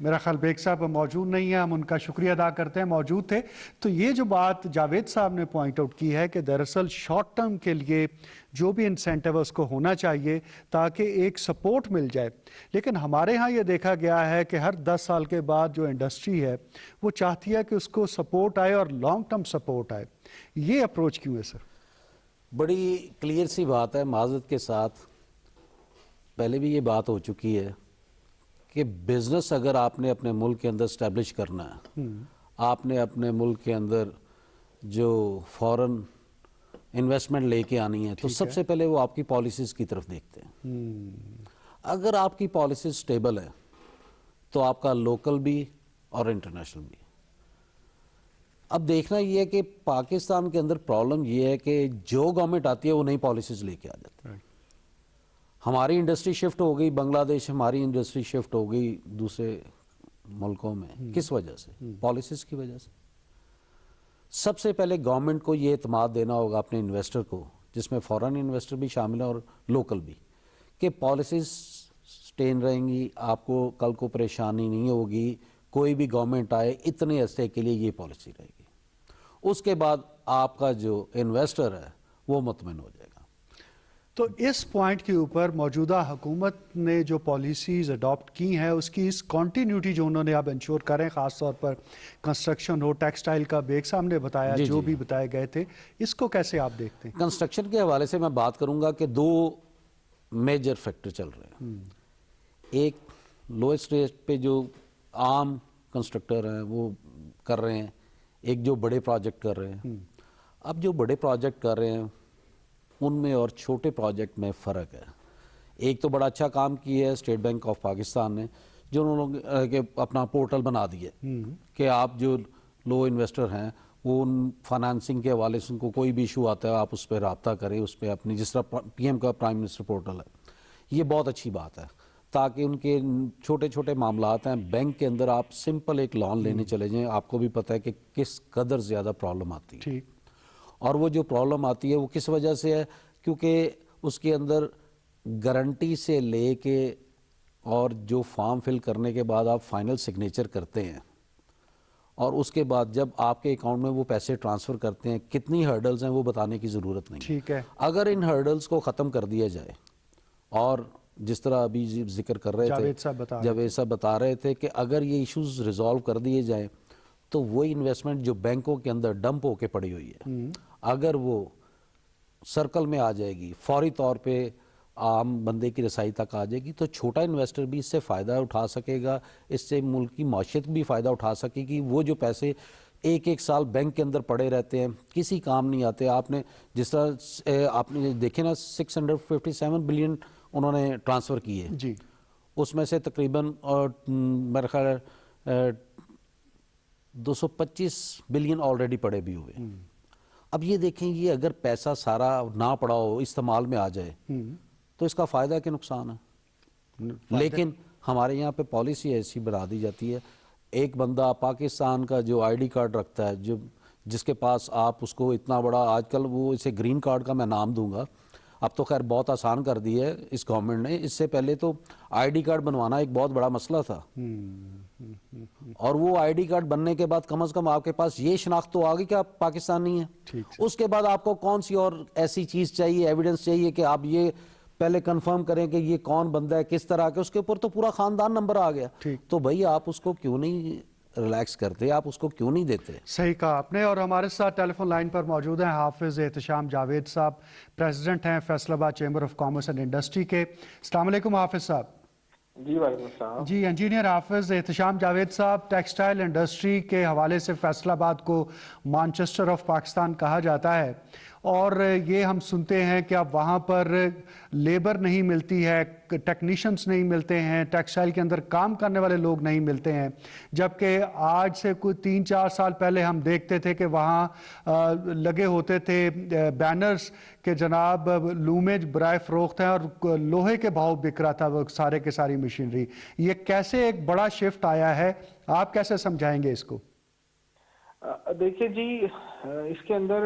मेरा ख्याल बेग साहब मौजूद नहीं है, हम उनका शुक्रिया अदा करते हैं, मौजूद थे। तो ये जो बात जावेद साहब ने पॉइंट आउट की है कि दरअसल शॉर्ट टर्म के लिए जो भी इंसेंटिव है उसको होना चाहिए ताकि एक सपोर्ट मिल जाए। लेकिन हमारे यहाँ ये देखा गया है कि हर 10 साल के बाद जो इंडस्ट्री है वो चाहती है कि उसको सपोर्ट आए और लॉन्ग टर्म सपोर्ट आए। ये अप्रोच क्यों है सर? बड़ी क्लियर सी बात है, माजरत के साथ पहले भी ये बात हो चुकी है कि बिजनेस अगर आपने अपने मुल्क के अंदर स्टैब्लिश करना है, आपने अपने मुल्क के अंदर जो फॉरेन इन्वेस्टमेंट लेके आनी है, तो सबसे पहले वो आपकी पॉलिसीज़ की तरफ देखते हैं। अगर आपकी पॉलिसी स्टेबल है तो आपका लोकल भी और इंटरनेशनल भी। अब देखना ये है कि पाकिस्तान के अंदर प्रॉब्लम ये है कि जो गवर्नमेंट आती है वो नई पॉलिसीज़ लेके आ जाती है। हमारी इंडस्ट्री शिफ्ट हो गई बांग्लादेश, हमारी इंडस्ट्री शिफ्ट हो गई दूसरे मुल्कों में। किस वजह से? पॉलिसीज़ की वजह से। सबसे पहले गवर्नमेंट को ये एतमाद देना होगा अपने इन्वेस्टर को, जिसमें फॉरेन इन्वेस्टर भी शामिल है और लोकल भी, कि पॉलिसीज स्टेन रहेंगी, आपको कल को परेशानी नहीं होगी, कोई भी गवर्नमेंट आए इतने अरसे के लिए ये पॉलिसी रहेगी। उसके बाद आपका जो इन्वेस्टर है वो मुतमईन हो जाएगा। तो इस पॉइंट के ऊपर मौजूदा हुकूमत ने जो पॉलिसीज़ अडॉप्ट की हैं उसकी इस कॉन्टीन्यूटी जो उन्होंने अब इंश्योर करें, ख़ास तौर पर कंस्ट्रक्शन हो, टेक्सटाइल का बेग साहब ने बताया, जो भी बताए गए थे, इसको कैसे आप देखते हैं? कंस्ट्रक्शन के हवाले से मैं बात करूंगा कि दो मेजर फैक्टर चल रहे हैं। एक लोएस्ट रेट पे जो आम कंस्ट्रक्टर हैं वो कर रहे हैं, एक जो बड़े प्रोजेक्ट कर रहे हैं। अब जो बड़े प्रोजेक्ट कर रहे हैं उनमें और छोटे प्रोजेक्ट में फ़र्क है। एक तो बड़ा अच्छा काम किया है स्टेट बैंक ऑफ पाकिस्तान ने, जो उन्होंने अपना पोर्टल बना दिया कि आप जो लो इन्वेस्टर हैं वो उन फाइनेंसिंग के हवाले से उनको कोई भी इशू आता है आप उस पर रब्ता करें, उस पर अपनी, जिस तरह PM का प्राइम मिनिस्टर पोर्टल है, ये बहुत अच्छी बात है। تاکہ ان کے چھوٹے چھوٹے معاملات ہیں بینک کے اندر آپ سمپل ایک لون لینے چلے جائیں، آپ کو بھی پتہ ہے کہ کس قدر زیادہ پرابلم آتی ہے، ٹھیک، اور وہ جو پرابلم آتی ہے وہ کس وجہ سے ہے، کیونکہ اس کے اندر گارنٹی سے لے کے اور جو فارم فل کرنے کے بعد آپ فائنل سگنیچر کرتے ہیں اور اس کے بعد جب آپ کے اکاؤنٹ میں وہ پیسے ٹرانسفر کرتے ہیں کتنی ہرڈلز ہیں وہ بتانے کی ضرورت نہیں ٹھیک ہے، اگر ان ہرڈلز کو ختم کر دیا جائے، اور جس طرح ابھی ذکر کر رہے تھے جاوید صاحب بتا رہے جاوید صاحب بتا رہے تھے کہ اگر یہ ایشوز ریزالو کر دیے جائیں تو وہی انویسٹمنٹ جو بینکوں کے اندر ڈمپ ہو کے پڑی ہوئی ہے اگر وہ سرکل میں آ جائے گی، فوری طور پہ عام بندے کی رسائی تک آ جائے گی، تو چھوٹا انویسٹر بھی اس سے فائدہ اٹھا سکے گا، اس سے ملک کی معیشت بھی فائدہ اٹھا سکے گی۔ وہ جو پیسے ایک ایک سال بینک کے اندر پڑے رہتے ہیں کسی کام نہیں آتے، آپ نے جس طرح آپ نے دیکھے نا 657 بلین انہوں نے ٹرانسفر کیے، جی، اس میں سے تقریباً میرے خیال 225 بلین آلریڈی پڑے بھی ہوئے۔ اب یہ دیکھیں یہ اگر پیسہ سارا نہ پڑا ہو استعمال میں آ جائے تو اس کا فائدہ کہ نقصان ہے؟ لیکن ہمارے یہاں پہ پالیسی ایسی بنا دی جاتی ہے، ایک بندہ پاکستان کا جو آئی ڈی کارڈ رکھتا ہے، جس کے پاس آپ اس کو اتنا بڑا، آج کل وہ اسے گرین کارڈ کا میں نام دوں گا، اب تو خیر بہت آسان کر دی ہے اس گورنمنٹ نے، اس سے پہلے تو آئی ڈی کارڈ بنوانا ایک بہت بڑا مسئلہ تھا، اور وہ آئی ڈی کارڈ بننے کے بعد کم از کم آپ کے پاس یہ شناخت تو آگئی کہ آپ پاکستانی ہیں، اس کے بعد آپ کو کون سی اور ایسی چیز چاہیے، ایویڈنس چاہیے کہ آپ یہ پہلے کنفرم کریں کہ یہ کون بندہ ہے، کس طرح کے، اس کے اوپر تو پورا خاندان نمبر آ گیا، تو بھائی آپ اس کو کیوں نہیں ریلیکس کرتے، آپ اس کو کیوں نہیں دیتے؟ صحیح کہا آپ نے۔ اور ہمارے ساتھ ٹیلی فون لائن پر موجود ہیں حافظ احتشام جاوید صاحب، پریزیڈنٹ ہیں فیصل آباد chamber of commerce and industry کے۔ السلام علیکم حافظ صاحب۔ جی وعلیکم السلام۔ جی، انجینئر حافظ احتشام جاوید صاحب، ٹیکسٹائل انڈسٹری کے حوالے سے فیصل آباد کو مانچسٹر آف پاکستان کہا جاتا ہے، اور یہ ہم سنتے ہیں کہ اب وہاں پر لیبر نہیں ملتی ہے، ٹیکنیشنز نہیں ملتے ہیں، ٹیکسٹائل کے اندر کام کرنے والے لوگ نہیں ملتے ہیں، جبکہ آج سے کوئی 3-4 سال پہلے ہم دیکھتے تھے کہ وہاں لگے ہوتے تھے بینرز کہ جناب لومیج برائے فروخت ہیں، اور لوہے کے بھاؤ بک رہا تھا وہ سارے کے ساری مشینری۔ یہ کیسے ایک بڑا شفٹ آیا ہے، آپ کیسے سمجھائیں گے اس کو؟ دیکھیے جی، اس کے اندر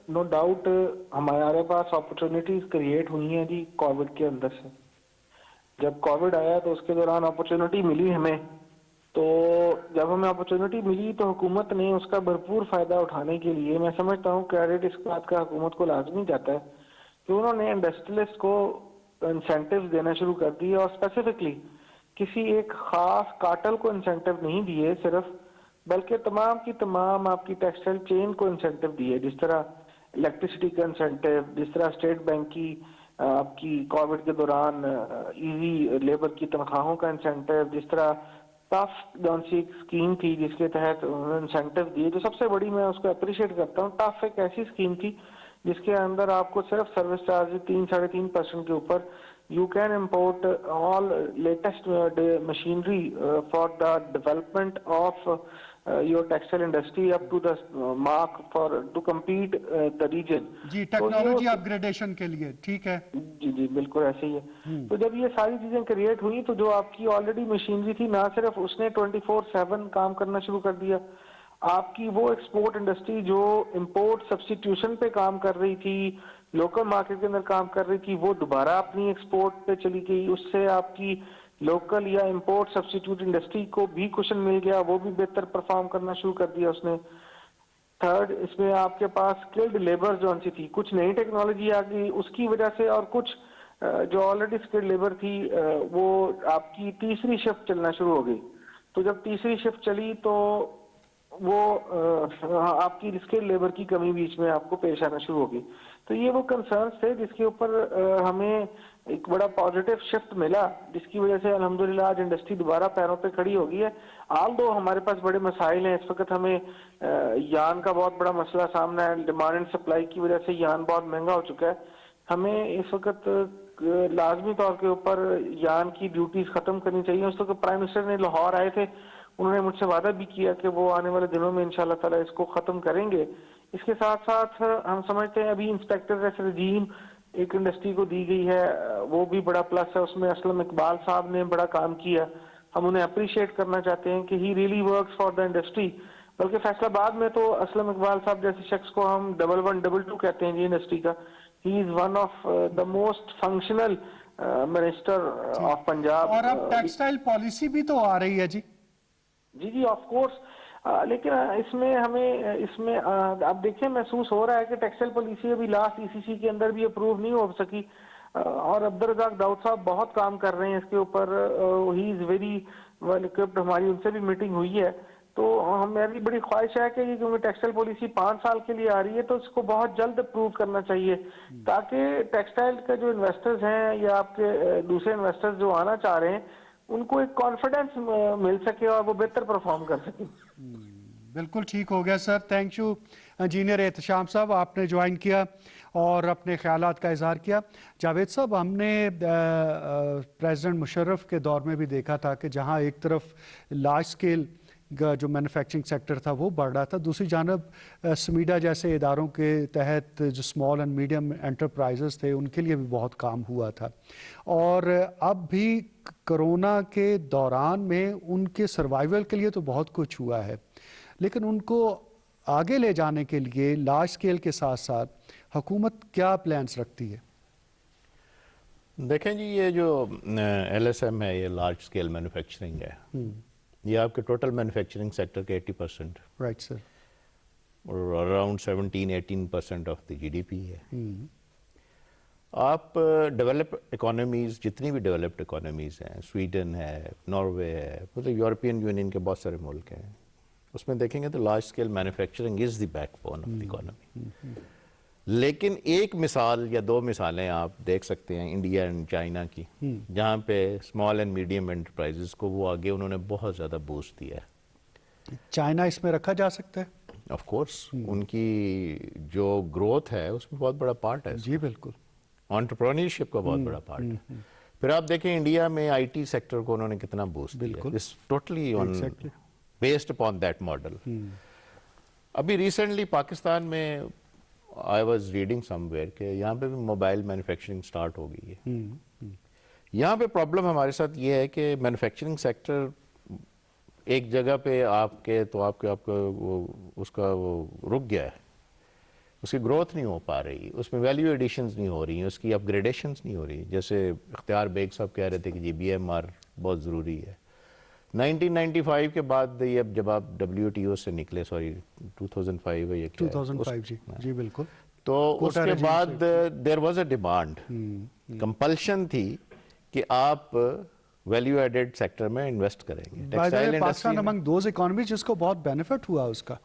نو ڈاؤٹ ہمارے پاس اپرچونٹیز کریٹ ہوئی ہیں جی کووڈ کے اندر سے۔ جب کووڈ آیا تو اس کے دوران اپرچونٹی ملی ہمیں، تو جب ہمیں اپرچونٹی ملی تو حکومت نے اس کا بھرپور فائدہ اٹھانے کے لیے، میں سمجھتا ہوں کریڈٹ اس بات کا حکومت کو لازمی جاتا ہے کہ انہوں نے انڈسٹریلسٹ کو انسینٹیوز دینا شروع کر دی، اور اسپیسیفکلی کسی ایک خاص کارٹل کو انسینٹیو نہیں دیے صرف، بلکہ تمام کی تمام آپ کی ٹیکسٹائل چین کو انسینٹیو دیے، جس طرح الیکٹریسٹی کا انسینٹیو، جس طرح اسٹیٹ بینک کی آپ کی کووڈ کے دوران ایزی لیبر کی تنخواہوں کا انسینٹیو، جس طرح ٹف جون سی ایک اسکیم تھی جس کے تحت انہوں نے انسینٹیو دیے، جو سب سے بڑی میں اس کو اپریشیٹ کرتا ہوں۔ ٹف ایک ایسی اسکیم تھی جس کے اندر آپ کو صرف سروس چارج 3-3.5% کے اوپر you can import all latest machinery for the development of your textile industry up to the mark for to compete the region۔ جی، ٹیکنالوجی اپ گریڈیشن کے لیے، ٹھیک ہے جی جی بالکل ایسے ہی ہے۔ تو جب یہ ساری چیزیں کریٹ ہوئی تو جو آپ کی آلریڈی مشینری تھی، نہ صرف اس نے 24/7 کام کرنا شروع کر دیا، آپ کی وہ ایکسپورٹ انڈسٹری جو امپورٹ سبسٹیٹیوشن پہ کام کر رہی تھی، لوکل مارکیٹ کے اندر کام کر رہی تھی، وہ دوبارہ اپنی ایکسپورٹ پہ چلی گئی، اس سے آپ کی لوکل یا امپورٹ سبسٹیٹیوٹ انڈسٹری کو بھی کشن مل گیا، وہ بھی بہتر پرفارم کرنا شروع کر دیا اس نے۔ تھرڈ، اس میں آپ کے پاس اسکلڈ لیبر جو سی تھی، کچھ نئی ٹیکنالوجی آ گئی اس کی وجہ سے، اور کچھ جو آلریڈی اسکلڈ لیبر تھی وہ آپ کی تیسری شفٹ چلنا شروع ہو گئی۔ تو جب تیسری شفٹ چلی تو وہ آپ کی اسکلڈ لیبر کی کمی بیچ میں آپ کو پیش آنا شروع ہو گئی۔ تو یہ وہ کنسرنس تھے جس کے اوپر ہمیں ایک بڑا پازیٹیو شفٹ ملا، جس کی وجہ سے الحمدللہ آج انڈسٹری دوبارہ پیروں پہ کھڑی ہو گئی ہے۔ آلدو ہمارے پاس بڑے مسائل ہیں اس وقت، ہمیں یان کا بہت بڑا مسئلہ سامنا ہے، ڈیمانڈ اینڈ سپلائی کی وجہ سے یان بہت مہنگا ہو چکا ہے۔ ہمیں اس وقت لازمی طور کے اوپر یان کی ڈیوٹیز ختم کرنی چاہیے۔ اس وقت پرائم منسٹر نے لاہور آئے تھے، انہوں نے مجھ سے وعدہ بھی کیا کہ وہ آنے والے دنوں میں انشاءاللہ تعالی اس کو ختم کریں گے۔ اس کے ساتھ ساتھ ہم سمجھتے ہیں ابھی انسپیکٹر رجیم ایک انڈسٹری کو دی گئی ہے وہ بھی بڑا پلس ہے. اس میں اسلم اقبال صاحب نے بڑا کام کیا, ہم انہیں اپریشیٹ کرنا چاہتے ہیں کہ he really works for the industry. بلکہ فیصل آباد میں تو اسلم اقبال صاحب جیسے شخص کو ہم 1122 کہتے ہیں جی انڈسٹری کا. He is one of the most functional minister of Punjab. اور اب ٹیکسٹائل پالیسی بھی تو آ رہی ہے جی. جی جی آف کورس, لیکن اس میں اب دیکھیں محسوس ہو رہا ہے کہ ٹیکسٹائل پالیسی ابھی لاسٹ ECC کے اندر بھی اپروو نہیں ہو سکی, اور عبدالرزاق داؤد صاحب بہت کام کر رہے ہیں اس کے اوپر. ہی از ویری ویل اکوپڈ, ہماری ان سے بھی میٹنگ ہوئی ہے. تو میری بڑی خواہش ہے کہ کیونکہ ٹیکسٹائل پالیسی 5 سال کے لیے آ رہی ہے تو اس کو بہت جلد اپروو کرنا چاہیے, تاکہ ٹیکسٹائل کا جو انویسٹرز ہیں یا آپ کے دوسرے انویسٹرز جو آنا چاہ رہے ہیں ان کو ایک کانفیڈنس مل سکے اور وہ بہتر پرفارم کر سکیں. بالکل ٹھیک ہو گیا سر. تھینک یو انجینئر احتشام صاحب, آپ نے جوائن کیا اور اپنے خیالات کا اظہار کیا. جاوید صاحب, ہم نے پریزیڈنٹ مشرف کے دور میں بھی دیکھا تھا کہ جہاں ایک طرف لارج سکیل کا جو مینوفیکچرنگ سیکٹر تھا وہ بڑھ رہا تھا, دوسری جانب سمیڈا جیسے اداروں کے تحت جو اسمال اینڈ میڈیم انٹرپرائزز تھے ان کے لیے بھی بہت کام ہوا تھا. اور اب بھی کرونا کے دوران میں ان کے سروائیول کے لیے تو بہت کچھ ہوا ہے, لیکن ان کو آگے لے جانے کے لیے لارج سکیل کے ساتھ ساتھ حکومت کیا پلانز رکھتی ہے؟ دیکھیں جی, یہ جو LSM ہے, یہ لارج سکیل مینوفیکچرنگ ہے, یہ آپ کے ٹوٹل مینوفیکچرنگ سیکٹر کے 80%, رائٹ سر, اور اراؤنڈ 17-18% آف دی GDP ہے. آپ ڈیولپ اکانومیز, جتنی بھی ڈیولپڈ اکانومیز ہیں, سویڈن ہے, ناروے ہے, مطلب یورپین یونین کے بہت سارے ملک ہیں, اس میں دیکھیں گے تو large scale manufacturing is the back bone of the economy. لیکن ایک مثال یا 2 مثالیں آپ دیکھ سکتے ہیں انڈیا اینڈ چائنا کی, جہاں پہ اسمال اینڈ میڈیم انٹرپرائزز کو وہ آگے انہوں نے بہت زیادہ بوسٹ دیا ہے. چائنا اس میں رکھا جا سکتا ہے؟ آف کورس, ان کی جو گروتھ ہے اس میں بہت بڑا پارٹ ہے. جی بالکل, انٹرپرینیورشپ کا بہت بڑا پارٹ ہے. پھر آپ دیکھیں انڈیا میں IT سیکٹر کو انہوں نے کتنا بوسٹ دیا, is totally based upon that model. ابھی ریسنٹلی پاکستان میں I was reading somewhere کہ یہاں پہ بھی موبائل مینوفیکچرنگ سٹارٹ ہو گئی ہے. یہاں پہ پرابلم ہمارے ساتھ یہ ہے کہ مینوفیکچرنگ سیکٹر ایک جگہ پہ آپ کے اس کا وہ رک گیا ہے, اس کی گروتھ نہیں ہو پا رہی, اس میں ویلیو ایڈیشنز نہیں ہو رہی ہیں, اس کی اپ گریڈیشنز نہیں ہو رہی. جیسے اختیار بیگ صاحب کہہ رہے تھے کہ جی BMR بہت ضروری ہے. 1995 کے بعد جب آپ WTO سے نکلے, سوری 2005 ہے یہ 2005 جی بالکل, تو اس کے بعد there was a demand, compulsion تھی کہ آپ ویلیو ایڈڈ سیکٹر میں انویسٹ کریں گے. پاکستان امنگ دوز اکانومی جس کو بہت بینیفٹ ہوا اس کا.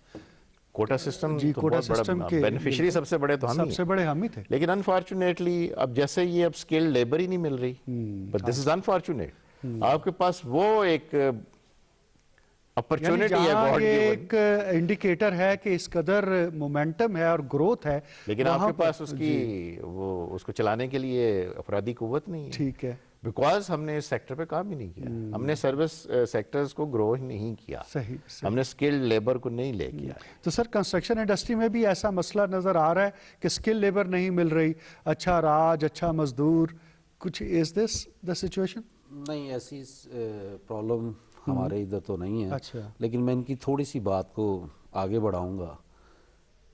کوٹا سسٹم بینیفیشری سب سے بڑے تو ہم ہی تھے, لیکن انفارچونیٹلی اب جیسے یہ اب اسکل لیبر ہی نہیں مل رہی, بٹ دس از انفارچونیٹ. آپ کے پاس وہ ایک اپرچونٹی ہے, یہ ایک انڈیکیٹر ہے کہ اس قدر مومنٹم ہے اور گروتھ ہے, لیکن آپ کے پاس اس کو چلانے کے لیے افرادی قوت نہیں ہے. ٹھیک ہے, بیکاز ہم نے اس سیکٹر پہ کام ہی نہیں کیا, ہم نے سروس سیکٹرز کو گرو ہی نہیں کیا, ہم نے اسکلڈ لیبر کو نہیں لے کیا. تو سر کنسٹرکشن انڈسٹری میں بھی ایسا مسئلہ نظر آ رہا ہے کہ اسکل لیبر نہیں مل رہی, اچھا راج, اچھا مزدور, کچھ از دس دا سچویشن؟ نہیں, ایسی پرابلم ہمارے ادھر تو نہیں ہے. اچھا, لیکن میں ان کی تھوڑی سی بات کو آگے بڑھاؤں گا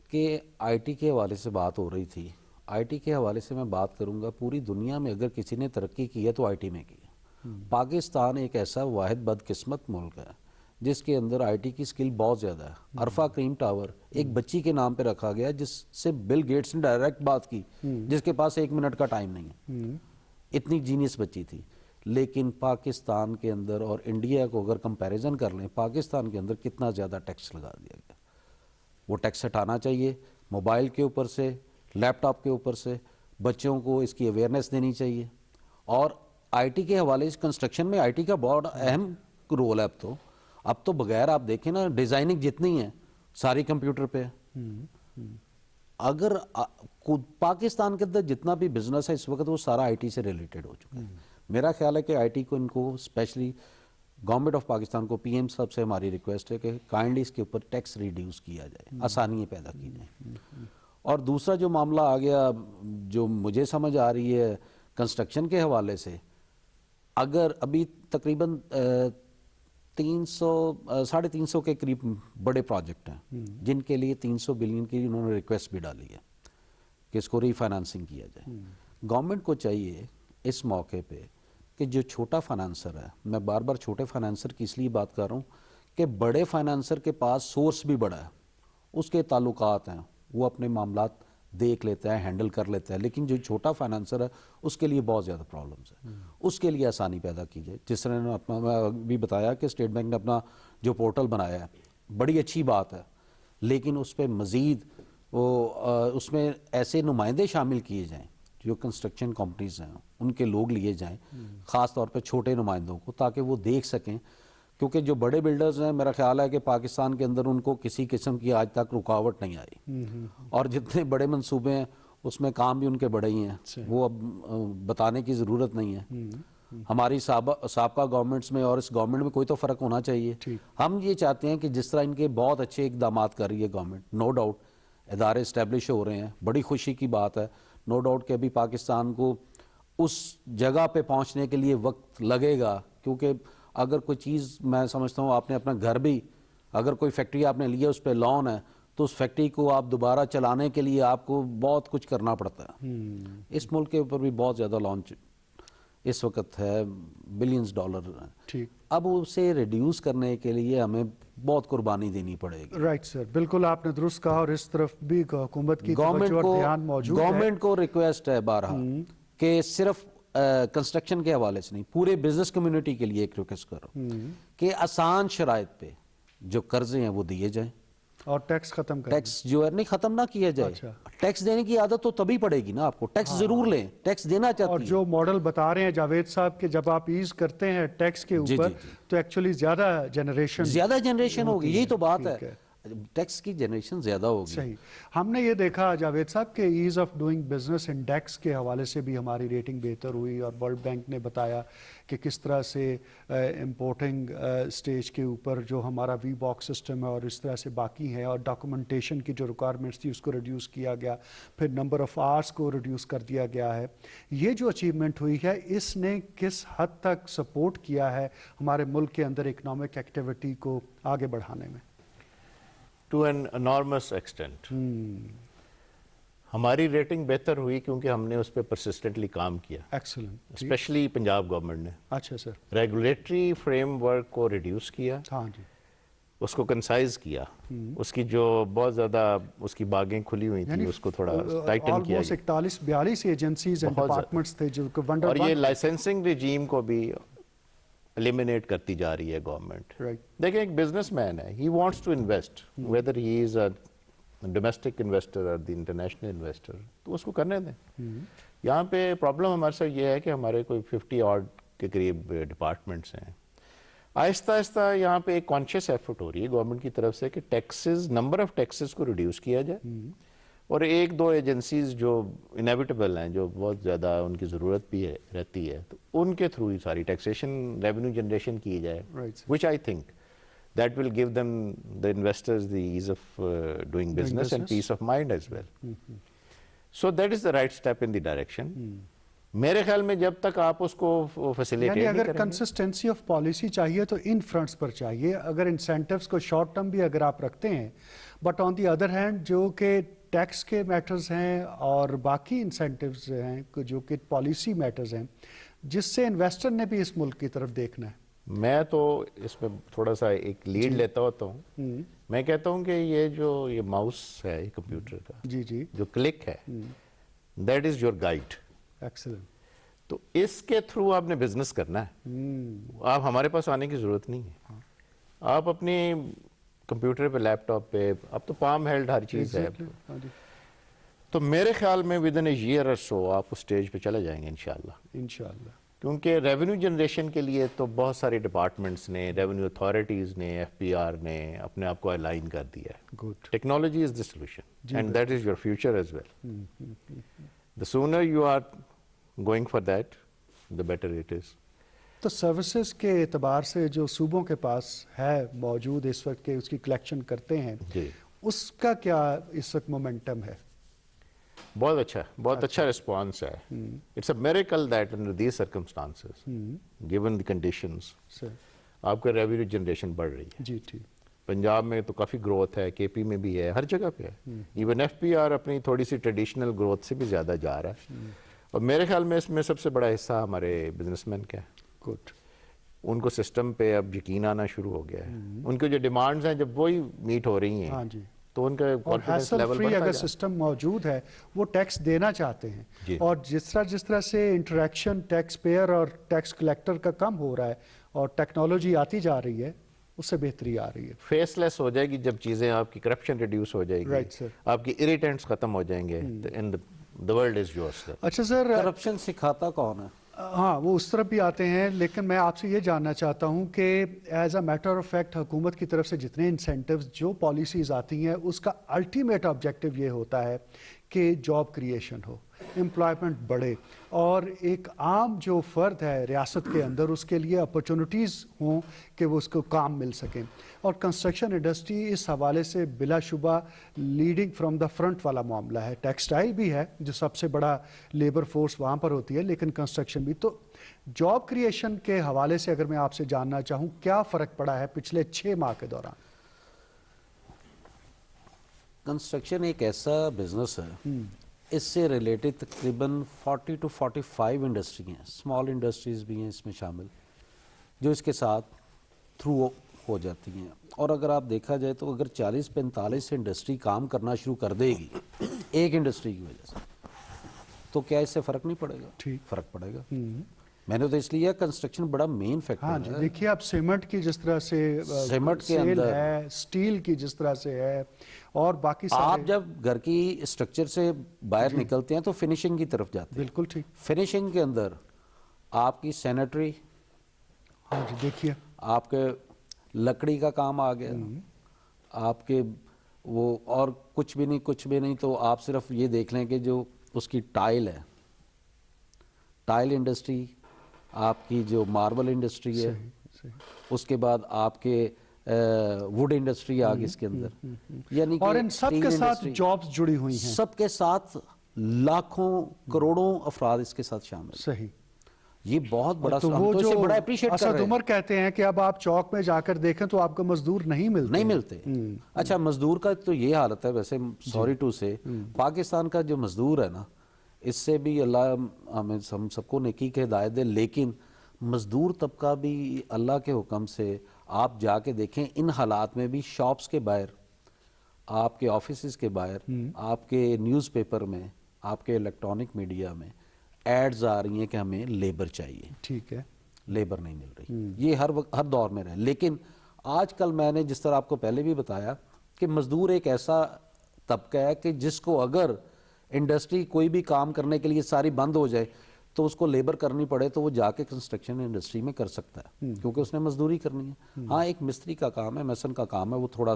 کہ IT کے حوالے سے بات ہو رہی تھی. IT کے حوالے سے میں بات کروں گا, پوری دنیا میں اگر کسی نے ترقی کی ہے تو IT میں کی ہے. پاکستان ایک ایسا واحد بدقسمت ملک ہے جس کے اندر IT کی سکل بہت زیادہ ہے. عرفہ کریم ٹاور ایک بچی کے نام پہ رکھا گیا جس سے بل گیٹس نے ڈائریکٹ بات کی, جس کے پاس 1 منٹ کا ٹائم نہیں ہے, اتنی جینیس بچی تھی. لیکن پاکستان کے اندر اور انڈیا کو اگر کمپیریزن کر لیں, پاکستان کے اندر کتنا زیادہ ٹیکس لگا دیا گیا. وہ ٹیکس ہٹانا چاہیے, موبائل کے اوپر سے, لیپ ٹاپ کے اوپر سے, بچوں کو اس کی اویئرنیس دینی چاہیے. اور IT کے حوالے سے کنسٹرکشن میں IT کا بہت اہم رول ہے. اب تو بغیر آپ دیکھیں نا, ڈیزائننگ جتنی ہے ساری کمپیوٹر پہ ہے. اگر پاکستان کے اندر جتنا بھی بزنس ہے اس وقت وہ سارا IT سے ریلیٹڈ ہو چکا ہے. میرا خیال ہے کہ IT کو ان کو اسپیشلی گورنمنٹ آف پاکستان کو PM صاحب سے ہماری ریکویسٹ ہے کہ کائنڈلی اس کے اوپر ٹیکس ریڈیوس کیا جائے, آسانیاں پیدا کی جائیں. اور دوسرا جو معاملہ آ گیا جو مجھے سمجھ آ رہی ہے کنسٹرکشن کے حوالے سے، اگر ابھی تقریباً 300 کے قریب بڑے پروجیکٹ ہیں جن کے لیے 300 بلین کی انہوں نے ریکویسٹ بھی ڈالی ہے کہ اس کو ری فائنانسنگ کیا جائے. گورنمنٹ کو چاہیے اس موقع پہ کہ جو چھوٹا فائنانسر ہے، میں بار بار چھوٹے فائنانسر کی اس لیے بات کر رہا ہوں کہ بڑے فائنانسر کے پاس سورس بھی بڑا ہے، اس کے تعلقات ہیں، وہ اپنے معاملات دیکھ لیتا ہے، ہینڈل کر لیتا ہے، لیکن جو چھوٹا فائنانسر ہے اس کے لیے بہت زیادہ پرابلمس ہیں. اس کے لیے آسانی پیدا کی جائے. جس طرح اپنا بھی بتایا کہ اسٹیٹ بینک نے اپنا جو پورٹل بنایا ہے بڑی اچھی بات ہے، لیکن اس پہ مزید اس میں ایسے نمائندے شامل کیے جائیں جو کنسٹرکشن کمپنیز ہیں، ان کے لوگ لیے جائیں، خاص طور پہ چھوٹے نمائندوں کو، تاکہ وہ دیکھ سکیں. کیونکہ جو بڑے بلڈرز ہیں میرا خیال ہے کہ پاکستان کے اندر ان کو کسی قسم کی آج تک رکاوٹ نہیں آئی، اور جتنے بڑے منصوبے ہیں اس میں کام بھی ان کے بڑے ہی ہیں، وہ اب بتانے کی ضرورت نہیں ہے. ہماری سابقہ گورنمنٹس میں اور اس گورنمنٹ میں کوئی تو فرق ہونا چاہیے. ہم یہ چاہتے ہیں کہ جس طرح ان کے بہت اچھے اقدامات کر رہی ہے گورنمنٹ، نو ڈاؤٹ ادارے اسٹیبلش ہو رہے ہیں، بڑی خوشی کی بات ہے، نو ڈاؤٹ کہ ابھی پاکستان کو اس جگہ پہ پہنچنے کے لیے وقت لگے گا. کیونکہ اگر کوئی چیز میں سمجھتا ہوں آپ نے اپنا گھر بھی، اگر کوئی فیکٹری آپ نے لی ہے اس پہ لون ہے تو اس فیکٹری کو آپ دوبارہ چلانے کے لیے آپ کو بہت کچھ کرنا پڑتا ہے. اس ملک کے اوپر بھی بہت زیادہ لون اس وقت ہے، بلینز ڈالر. اب اسے ریڈیوس کرنے کے لیے ہمیں بہت قربانی دینی پڑے گی. رائٹ سر، بالکل آپ نے درست کہا، اور اس طرف بھی حکومت کی توجہ اور دھیان موجود ہے. گورنمنٹ کو ریکویسٹ ہے بارہا کہ صرف کنسٹرکشن کے حوالے سے نہیں، پورے بزنس کمیونٹی کے لیے ایک ریکویسٹ کرو کہ آسان شرائط پہ جو قرضے ہیں وہ دیے جائیں، اور ٹیکس ختم کریں. ٹیکس جو ہے نہیں ختم نہ کیا جائے. ٹیکس دینے کی عادت تو تبھی پڑے گی نا آپ کو، ٹیکس ضرور لیں، ٹیکس دینا چاہتی اور جو ماڈل بتا رہے ہیں جاوید صاحب کہ جب آپ ایز کرتے ہیں ٹیکس کے اوپر تو ایکچولی زیادہ جنریشن ہوگی. یہی تو بات ہے، ٹیکس کی جنریشن زیادہ ہوگی. صحیح. ہم نے یہ دیکھا جاوید صاحب کہ as of doing business index کے حوالے سے بھی ہماری ریٹنگ بہتر ہوئی، اور ورلڈ بینک نے بتایا کہ کس طرح سے امپورٹنگ سٹیج کے اوپر جو ہمارا وی باکس سسٹم ہے اور اس طرح سے باقی ہیں، اور ڈاکومنٹیشن کی جو ریکوائرمنٹس تھی اس کو ریڈیوس کیا گیا، پھر نمبر آف آورس کو ریڈیوس کر دیا گیا ہے. یہ جو اچیومنٹ ہوئی ہے اس نے کس حد تک سپورٹ کیا ہے ہمارے ملک کے اندر اکنامک ایکٹیویٹی کو آگے بڑھانے میں؟ To an enormous extent. ہماری ریٹنگ بہتر ہوئی کیونکہ ہم نے اس پہ پرسسٹنٹلی کام کیا. ایکسلنٹ. اسپیشلی پنجاب گورنمنٹ نے اچھا سر ریگولیٹری فریم ورک کو ریڈیوس کیا، ہاں جی، اس کو کنسائز کیا، اس کی جو بہت زیادہ اس کی باغیں کھلی ہوئی تھیں اس کو تھوڑا ٹائٹن کیا. 41-42 ایجنسیز اینڈ ڈپارٹمنٹس تھے جو ونڈر. اور یہ لائسنسنگ رجیم کو بھی eliminate کرتی جا رہی ہے گورنمنٹ. دیکھیں ایک بزنس مین ہے، he wants to invest whether he is a domestic investor or the international investor، تو اس کو کرنے دیں. یہاں پہ پرابلم ہمارے ساتھ یہ ہے کہ ہمارے کوئی 50 odd کے قریب ڈپارٹمنٹس ہیں. آہستہ آہستہ یہاں پہ ایک کانشیس ایفرٹ ہو رہی ہے گورنمنٹ کی طرف سے کہ ٹیکسز، نمبر آف ٹیکسز کو ریڈیوس کیا جائے، اور ایک دو ایجنسیز جو انیویٹیبل ہیں، جو بہت زیادہ ان کی ضرورت بھی رہتی ہے، تو ان کے تھرو ہی ساری ٹیکسیشن ریونیو جنریشن کی جائے، which I think that will give them, the investors, the ease of doing business and peace of mind as well. So that is the right step in the direction. میرے خیال میں جب تک آپ اس کو facilitate نہیں کریں گے، اگر کنسسٹنسی آف پالیسی چاہیے تو ان فرنٹس پر چاہیے. اگر انسینٹیوز کو شارٹ ٹرم بھی اگر آپ رکھتے ہیں، but on the other hand جو کہ ٹیکس کے میٹرز ہیں اور باقی انسینٹیوز ہیں جو کہ پالیسی میٹرز ہیں، جس سے انویسٹر نے بھی اس ملک کی طرف دیکھنا ہے. میں تو اس میں تھوڑا سا ایک لیڈ لیتا ہوتا ہوں. میں کہتا ہوں کہ یہ ماؤس ہے کمپیوٹر کا، جو کلک ہے، that is your guide. Excellent. تو اس کے تھرو آپ نے بزنس کرنا ہے. آپ ہمارے پاس آنے کی ضرورت نہیں ہے. آپ اپنی کمپیوٹر پہ، لیپ ٹاپ پہ، اب تو پام ہیلڈ ہر چیز ہے. تو میرے خیال میں ود ان اے ایئر اور سو آپ اس اسٹیج پہ چلے جائیں گے انشاءاللہ. کیونکہ ریونیو جنریشن کے لیے تو بہت سارے ڈپارٹمنٹس نے، ریونیو اتھارٹیز نے، ایف پی آر نے اپنے آپ کو الائن کر دیا ہے. Technology is the solution and that is your future as well. The sooner you are going for that, the better it is. تو سروسز کے اعتبار سے جو صوبوں کے پاس ہے موجود اس وقت کے اس کی کلیکشن کرتے ہیں، اس کا کیا اس وقت مومنٹم ہے؟ बहुत अच्छा रिस्पॉन्स है. It's a miracle that under these circumstances given the conditions आपका रेवेन्यू जनरेशन बढ़ रही है. जी ठीक. पंजाब में तो काफ़ी ग्रोथ है, केपी में भी है, हर जगह पे है. इवन एफपीआर अपनी थोड़ी सी ट्रेडिशनल ग्रोथ से भी ज़्यादा जा रहा है. और मेरे ख्याल में इसमें सबसे बड़ा हिस्सा हमारे बिजनेसमैन का है. गुड. उनको सिस्टम पे अब यकीन आना शुरू हो गया है. उनकी जो डिमांड्स हैं जब वही मीट हो रही हैं, हाँ जी, तो उनका और कॉन्फिडेंस हैसल लेवल फ्री बढ़ता अगर जाए. सिस्टम मौजूद है, वो टैक्स देना चाहते जी. हैं. और जिस तरह से इंटरेक्शन टैक्स पेयर और टैक्स कलेक्टर का कम हो रहा है और टेक्नोलॉजी आती जा रही है, उससे बेहतरी आ रही है. फेसलेस हो जाएगी जब चीज़ें, आपकी करप्शन रिड्यूस हो जाएगी, Right, sir. आपकी इरिटेंट्स खत्म हो जाएंगे, द वर्ल्ड इज योर्स. अच्छा सर, करप्शन सिखाता कौन है? हाँ वो उस तरफ भी आते हैं, लेकिन मैं आपसे ये जानना चाहता हूँ कि as a matter of fact हुकूमत की तरफ से जितने इंसेंटिव्स, जो पॉलिसीज़ आती हैं, उसका अल्टीमेट ऑब्जेक्टिव ये होता है कि जॉब क्रिएशन हो, एम्प्लॉयमेंट बढ़े और एक आम जो फ़र्द है रियासत के अंदर, उसके लिए अपॉर्चुनिटीज़ हों कि वो उसको काम मिल सकें. और कंस्ट्रक्शन इंडस्ट्री इस हवाले से बिलाशुबा लीडिंग फ्रॉम द फ्रंट वाला मामला है. टेक्सटाइल भी है जो सबसे बड़ा लेबर फोर्स वहाँ पर होती है, लेकिन कंस्ट्रक्शन भी. तो जॉब क्रिएशन के हवाले से अगर मैं आपसे जानना चाहूँ, क्या फ़र्क पड़ा है पिछले 6 माह के दौरान? कंस्ट्रक्शन एक ऐसा बिजनेस है, इससे रिलेटेड तकरीबन 40 to 45 इंडस्ट्री हैं, स्मॉल इंडस्ट्रीज भी हैं इसमें शामिल, जो इसके साथ थ्रू हो जाती हैं. और अगर आप देखा जाए तो अगर 40-45 इंडस्ट्री काम करना शुरू कर देगी एक इंडस्ट्री की वजह से, तो क्या इससे फ़र्क नहीं पड़ेगा? ठीक. फ़र्क पड़ेगा. मैंने तो इसलिए कंस्ट्रक्शन बड़ा मेन फैक्टर हाँ जी, है. देखिए आप सीमेंट की जिस तरह से सीमेंट के सेल अंदर है, स्टील की जिस तरह से है, और बाकी सारे. आप जब घर की स्ट्रक्चर से बाहर निकलते हैं तो फिनिशिंग की तरफ जाते हैं. बिल्कुल ठीक. फिनिशिंग के अंदर आपकी सैनिटरी, हाँ जी देखिए, आपके लकड़ी का काम आ गया, आपके वो और कुछ भी नहीं तो आप सिर्फ ये देख लें कि जो उसकी टाइल है, टाइल इंडस्ट्री, आपकी जो मार्बल इंडस्ट्री है, सही. उसके बाद आपके वुड इंडस्ट्री आ गई इसके अंदर, यानी कि और इन सब स्टील के साथ इंडस्ट्री, जॉब्स जुड़ी हुई हैं. सबके साथ लाखों करोड़ों अफराद इसके साथ शामिल. सही. ये बहुत बड़ा, तो हम वो तो जो इसे बड़ा अप्रिशिएट कर असद रहे हैं. उमर कहते हैं कि अब आप चौक में जाकर देखें तो आपको मजदूर नहीं मिलते. अच्छा, मजदूर का तो ये हालत है वैसे, सॉरी टू से, पाकिस्तान का जो मजदूर है ना, इससे भी अल्लाह हमें हम सबको नेकी की हिदायत दे, लेकिन मजदूर तबका भी अल्लाह के हुक्म से आप जाके देखें, इन हालात में भी शॉप्स के बाहर, आपके ऑफिस के बाहर, आपके न्यूज़पेपर में, आपके इलेक्ट्रॉनिक मीडिया में एड्स आ रही हैं कि हमें लेबर चाहिए. ठीक है. लेबर नहीं मिल रही. ये हर दौर में रहे. लेकिन आजकल मैंने जिस तरह आपको पहले भी बताया कि मजदूर एक ऐसा तबका है कि जिसको अगर इंडस्ट्री कोई भी काम करने के लिए सारी बंद हो जाए तो उसको लेबर करनी पड़े तो वो जाके कंस्ट्रक्शन इंडस्ट्री में कर सकता है, क्योंकि उसने मजदूरी करनी है. हाँ, एक मिस्त्री का काम है, मेसन का काम है, वो थोड़ा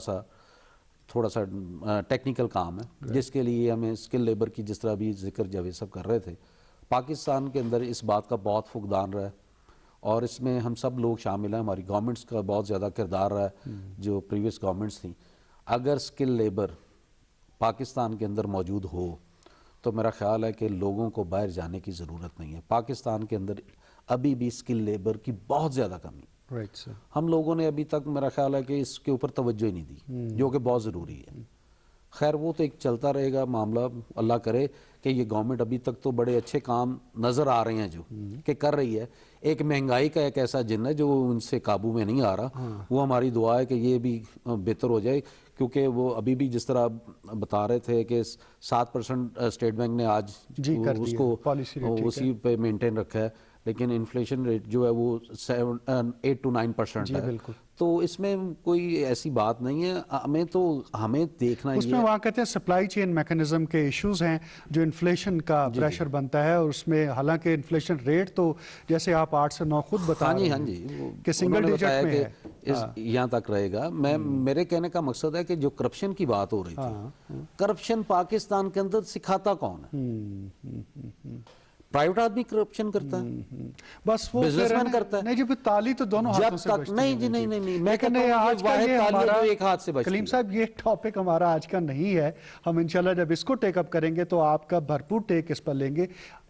सा टेक्निकल काम है, जिसके लिए हमें स्किल लेबर की, जिस तरह भी जिक्र जावेद साहब कर रहे थे, पाकिस्तान के अंदर इस बात का बहुत फुकदान रहा है और इसमें हम सब लोग शामिल हैं. हमारी गवर्नमेंट्स का बहुत ज़्यादा किरदार रहा है, जो प्रीवियस गवर्नमेंट्स थी. अगर स्किल लेबर पाकिस्तान के अंदर मौजूद हो तो मेरा ख्याल है कि लोगों को बाहर जाने की ज़रूरत नहीं है. पाकिस्तान के अंदर अभी भी स्किल लेबर की बहुत ज़्यादा कमी. Right sir. हम लोगों ने अभी तक मेरा ख्याल है कि इसके ऊपर तवज्जो ही नहीं दी, जो कि बहुत ज़रूरी है. खैर वो तो एक चलता रहेगा मामला. अल्लाह करे कि ये गवर्नमेंट अभी तक तो बड़े अच्छे काम नज़र आ रहे हैं जो कि कर रही है. एक महंगाई का एक ऐसा जिन है जो उनसे काबू में नहीं आ रहा. वो हमारी दुआ है कि ये भी बेहतर हो जाए, क्योंकि वो अभी भी जिस तरह बता रहे थे कि 7% स्टेट बैंक ने आज उसको उसी पे मेंटेन रखा है, लेकिन इन्फ्लेशन रेट जो है वो 8 to 9% है. तो इसमें कोई ऐसी बात नहीं है. हमें देखना उसमें ये, वहाँ कहते हैं सप्लाई चेन मैकेनिज्म के इश्यूज हैं जो इन्फ्लेशन का प्रेशर बनता है, और उसमें हालांकि इन्फ्लेशन रेट तो जैसे आप 8 से 9 खुद बता रहे हैं कि सिंगल डिजिट में है, यहाँ तक रहेगा. मेरे कहने का मकसद है कि जो करप्शन की बात हो रही थी, करप्शन पाकिस्तान के अंदर सिखाता कौन है? प्राइवेट आदमी करप्शन करता है, बस वो बिजनेसमैन करता है। नहीं जी, ताली तो दोनों हाथों से बजती नहीं है जी, नहीं नहीं नहीं, मैं लेकिन कहता हूं आज कि का वाहिद ये ताली है हमारा जो एक हाथ से बजती कलीम है। साहब ये टॉपिक हमारा आज का नहीं है। हम इंशाल्लाह जब इसको टेकअप करेंगे तो आपका भरपूर टेक इस पर लेंगे।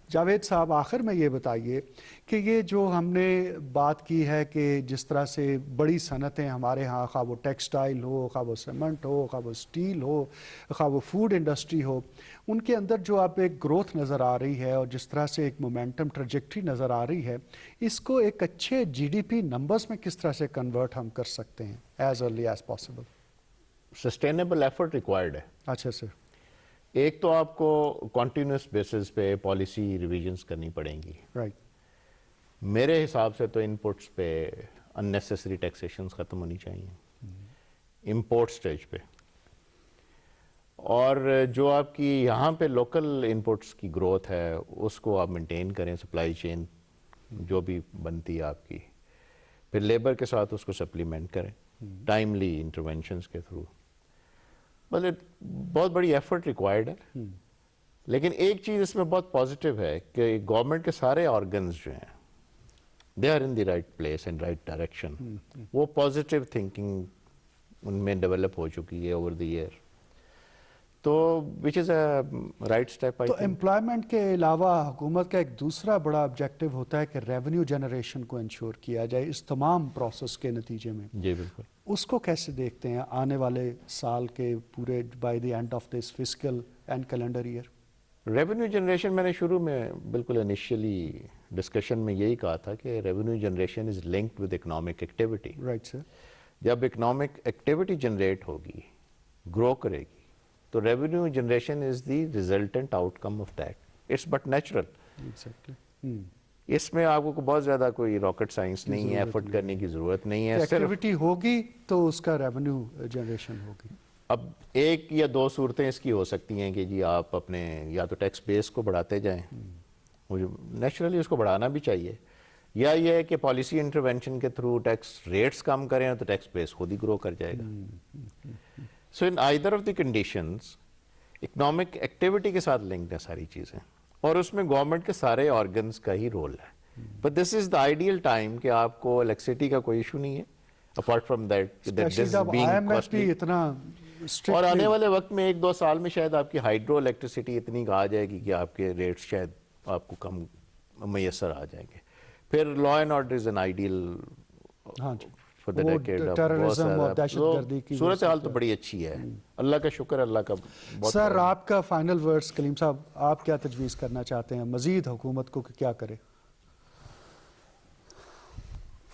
जावेद साहब, आखिर में ये बताइए कि ये जो हमने बात की है कि जिस तरह से बड़ी सनतें हमारे यहाँ, खा वो टेक्सटाइल हो, खा वो सीमेंट हो, खा वो स्टील हो, खा वो फूड इंडस्ट्री हो, उनके अंदर जो आप एक ग्रोथ नज़र आ रही है और जिस तरह से एक मोमेंटम ट्रेजेक्ट्री नज़र आ रही है, इसको एक अच्छे जीडीपी नंबर्स में किस तरह से कन्वर्ट हम कर सकते हैं as early as possible? Sustainable effort required है। अच्छा सर। एक तो आपको कॉन्टिन्यूस बेसिस पे पॉलिसी रिविजन्स करनी पड़ेंगी। राइट। मेरे हिसाब से तो इनपुट्स पे अननेसेसरी टैक्सेशंस ख़त्म होनी चाहिए इंपोर्ट स्टेज पे, और जो आपकी यहाँ पे लोकल इनपुट्स की ग्रोथ है उसको आप मेंटेन करें, सप्लाई चेन जो भी बनती है आपकी, फिर लेबर के साथ उसको सप्लीमेंट करें टाइमली इंटरवेंशंस के थ्रू। मतलब बहुत बड़ी एफर्ट रिक्वायर्ड है। लेकिन एक चीज़ इसमें बहुत पॉजिटिव है कि गवर्नमेंट के सारे ऑर्गन्स जो हैं they are in the right place and right direction. वो पॉजिटिव थिंकिंग उनमें डेवलप हो चुकी है ओवर द ईयर, तो which is a right step. तो एम्प्लॉयमेंट के अलावा हुकूमत का एक दूसरा बड़ा ऑब्जेक्टिव होता है कि रेवेन्यू जनरेशन को इंश्योर किया जाए इस तमाम प्रोसेस के नतीजे में। जी बिल्कुल। उसको कैसे देखते हैं आने वाले साल के पूरे by the end of this fiscal and calendar year? Revenue generation मैंने शुरू में बिल्कुल इनिशियली डिस्कशन में यही कहा था कि revenue generation is linked with economic activity. Right sir. जब इकोनॉमिक एक्टिविटी जनरेट होगी, ग्रो करेगी, तो revenue generation is the resultant outcome of that. It's but natural. Exactly. इसमें आपको बहुत ज़्यादा कोई रॉकेट साइंस नहीं है, एफर्ट करने की ज़रूरत नहीं है। एक्टिविटी होगी तो उसका रेवेन्यू जनरेशन होगी। अब एक या दो सूरतें इसकी हो सकती हैं कि जी आप अपने या तो टैक्स बेस को बढ़ाते जाएं, मुझे नेचुरली उसको बढ़ाना भी चाहिए, या ये है कि पॉलिसी इंटरवेंशन के थ्रू टैक्स रेट्स कम करें तो टैक्स बेस खुद ही ग्रो कर जाएगा। So in either of the conditions economic activity के साथ लिंक्ड है सारी चीज़ें, और उसमें गवर्नमेंट के सारे ऑर्गन्स का ही रोल है। But this is the ideal time कि आपको इलेक्ट्रिसिटी का कोई इशू नहीं है अपार्ट फ्रॉम दैट इतना। और आने वाले वक्त में एक दो साल में शायद आपकी हाइड्रो इलेक्ट्रिसिटी इतनी आ जाएगी कि आपके रेट्स शायद आपको कम मैसर आ जाएंगे। फिर law and order is an ideal for the decade. सूरत हाल तो बड़ी अच्छी है, अल्लाह का शुक्र, अल्लाह का बहुत। सर आपका फाइनल वर्ड्स कलीम साहब, आप क्या तजवीज़ करना चाहते हैं मजीद हुकूमत को कि क्या करे?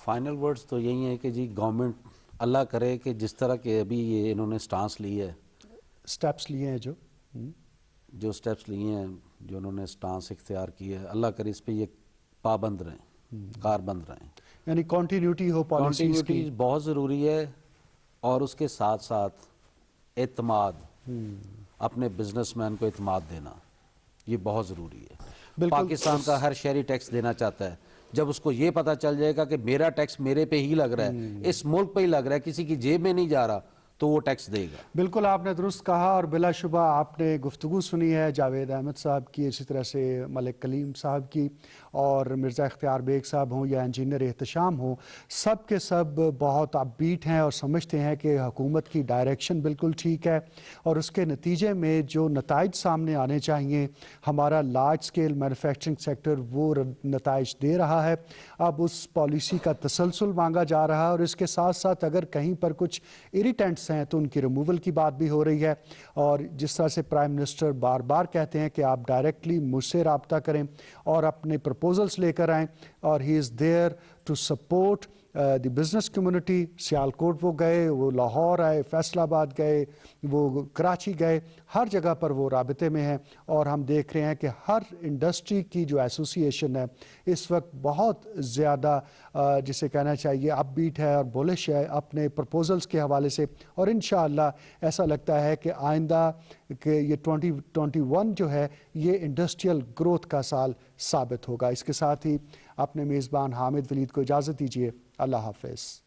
फाइनल वर्ड्स तो यही है कि जी गवर्नमेंट अल्लाह करे कि जिस तरह के अभी ये इन्होंने स्टांस ली है, स्टेप्स लिए हैं, जो स्टेप्स लिए हैं, जो उन्होंने स्टांस इख्तियार की है, अल्लाह करे इस पे ये पाबंद रहें, कारबंद रहें। यानी कॉन्टीन्यूटी हो पॉलिसीज़ की, बहुत ज़रूरी है। और उसके साथ साथ एतमाद, अपने बिजनेसमैन को एतमाद देना, ये बहुत ज़रूरी है। पाकिस्तान का हर शहरी टैक्स देना चाहता है, जब उसको ये पता चल जाएगा कि मेरा टैक्स मेरे पे ही लग रहा है, इस मुल्क पे ही लग रहा है, किसी की जेब में नहीं जा रहा, तो वो टैक्स देगा। बिल्कुल आपने दुरुस्त कहा, और बिलाशुबा आपने गुफ्तगू सुनी है जावेद अहमद साहब की, इसी तरह से मलिक कलीम साहब की, और मिर्ज़ा इख्तियार बेग साहब हों या इंजीनियर एहतशाम हो, सब के सब बहुत अपबीट हैं और समझते हैं कि हुकूमत की डायरेक्शन बिल्कुल ठीक है, और उसके नतीजे में जो नताइज सामने आने चाहिए, हमारा लार्ज स्केल मैन्युफैक्चरिंग सेक्टर वो नताइज दे रहा है। अब उस पॉलिसी का तसलसल मांगा जा रहा है, और इसके साथ साथ अगर कहीं पर कुछ इरिटेंट्स हैं तो उनकी रिमूवल की बात भी हो रही है। और जिस तरह से प्राइम मिनिस्टर बार बार कहते हैं कि आप डायरेक्टली मुझसे रब्ता करें और अपने प्रपोजल्स लेकर आएँ, और he is there to support the business community. Sialkot वो गए, वो लाहौर आए, फैसलाबाद गए, वो कराची गए, हर जगह पर वो राबते में हैं। और हम देख रहे हैं कि हर इंडस्ट्री की जो एसोसिएशन है इस वक्त बहुत ज़्यादा जिसे कहना चाहिए अपबीट है और बुलिश है अपने प्रपोजल्स के हवाले से। और इंशाअल्लाह ऐसा लगता है कि आइंदा कि ये 2021 जो है ये इंडस्ट्रियल ग्रोथ का साल साबित होगा। इसके साथ ही अपने मेज़बान हामिद वलीद को इजाज़त दीजिए। अल्लाह हाफ़िज़।